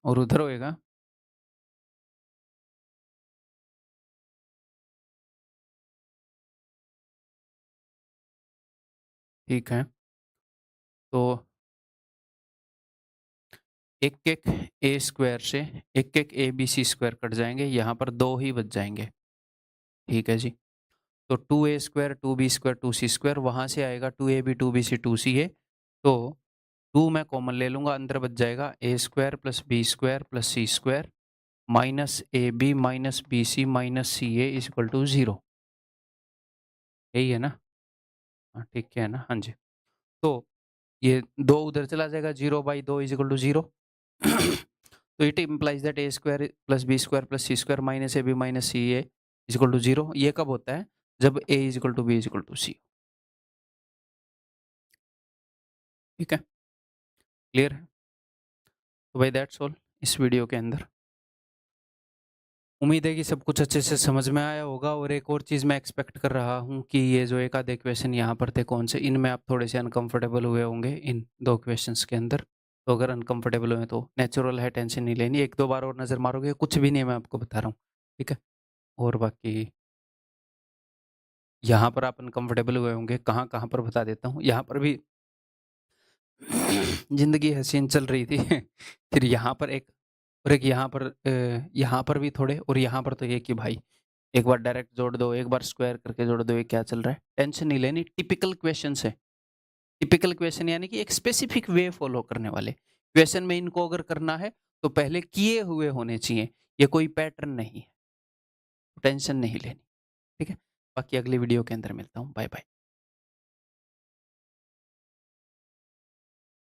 और उधर होएगा। ठीक है। तो एक-एक ए स्क्वायर से एक-एक a B c square cut जाएँगे, यहाँ पर 2 ही बच जाएँगे। ठीक है जी। तो 2a square, 2b square, 2c square वहाँ से आएगा 2ab, 2bc, 2ca। तो 2 मैं कॉमन ले लूँगा, अंदर बच जाएगा a square plus b square plus c square minus ab minus bc minus ca is equal to 0। यही है ना? हाँ, ठीक है ना? हाँ जी। तो ये 2 उधर चला जाएगा, 0/2 इज़ इक्वल टू 0। तो it implies that a square plus b square plus c square minus ab minus ca is equal to 0। ये कब होता है? जब a is equal to b is equal to c। ठीक है? क्लियर है? तो भाई दैट्स ऑल इस वीडियो के अंदर। उम्मीद है कि सब कुछ अच्छे से समझ में आया होगा। और एक और चीज़ मैं एक्सपेक्ट कर रहा हूँ कि ये जो एक आधे क्वेश्चन यहाँ पर थे कौन से, इनमें आप थोड़े से अनकंफर्टेबल हुए होंगे इन 2 क्वेश्चंस के अंदर। तो अगर अनकंफर्टेबल हुए तो नेचुरल है, टेंशन नहीं लेनी। 1-2 बार और नज़र मारोगे, कुछ भी नहीं है, मैं आपको बता रहा हूँ। ठीक है? और बाकी यहाँ पर आप अनकंफर्टेबल हुए होंगे, कहाँ-कहाँ पर बता देता हूँ। यहाँ पर भी ज़िंदगी हसीन चल रही थी। फिर यहाँ पर एक और एक यहाँ पर भी थोड़े, और यहाँ पर तो ये कि भाई एक बार डायरेक्ट जोड़ दो, एक बार स्क्वायर करके जोड़ दो, ये क्या चल रहा है? टेंशन नहीं लेनी, टिपिकल क्वेश्चन्स है। टिपिकल क्वेश्चन यानी कि एक स्पेसिफिक वे फॉलो करने वाले। क्वेश्चन में इनको अगर करना है तो पहले किए हुए होने चाहिए। ये कोई पैटर्न नहीं है। टेंशन नहीं लेनी। ठीक है? बाकी अगली वीडियो के अंदर मिलता हूँ। Bye bye.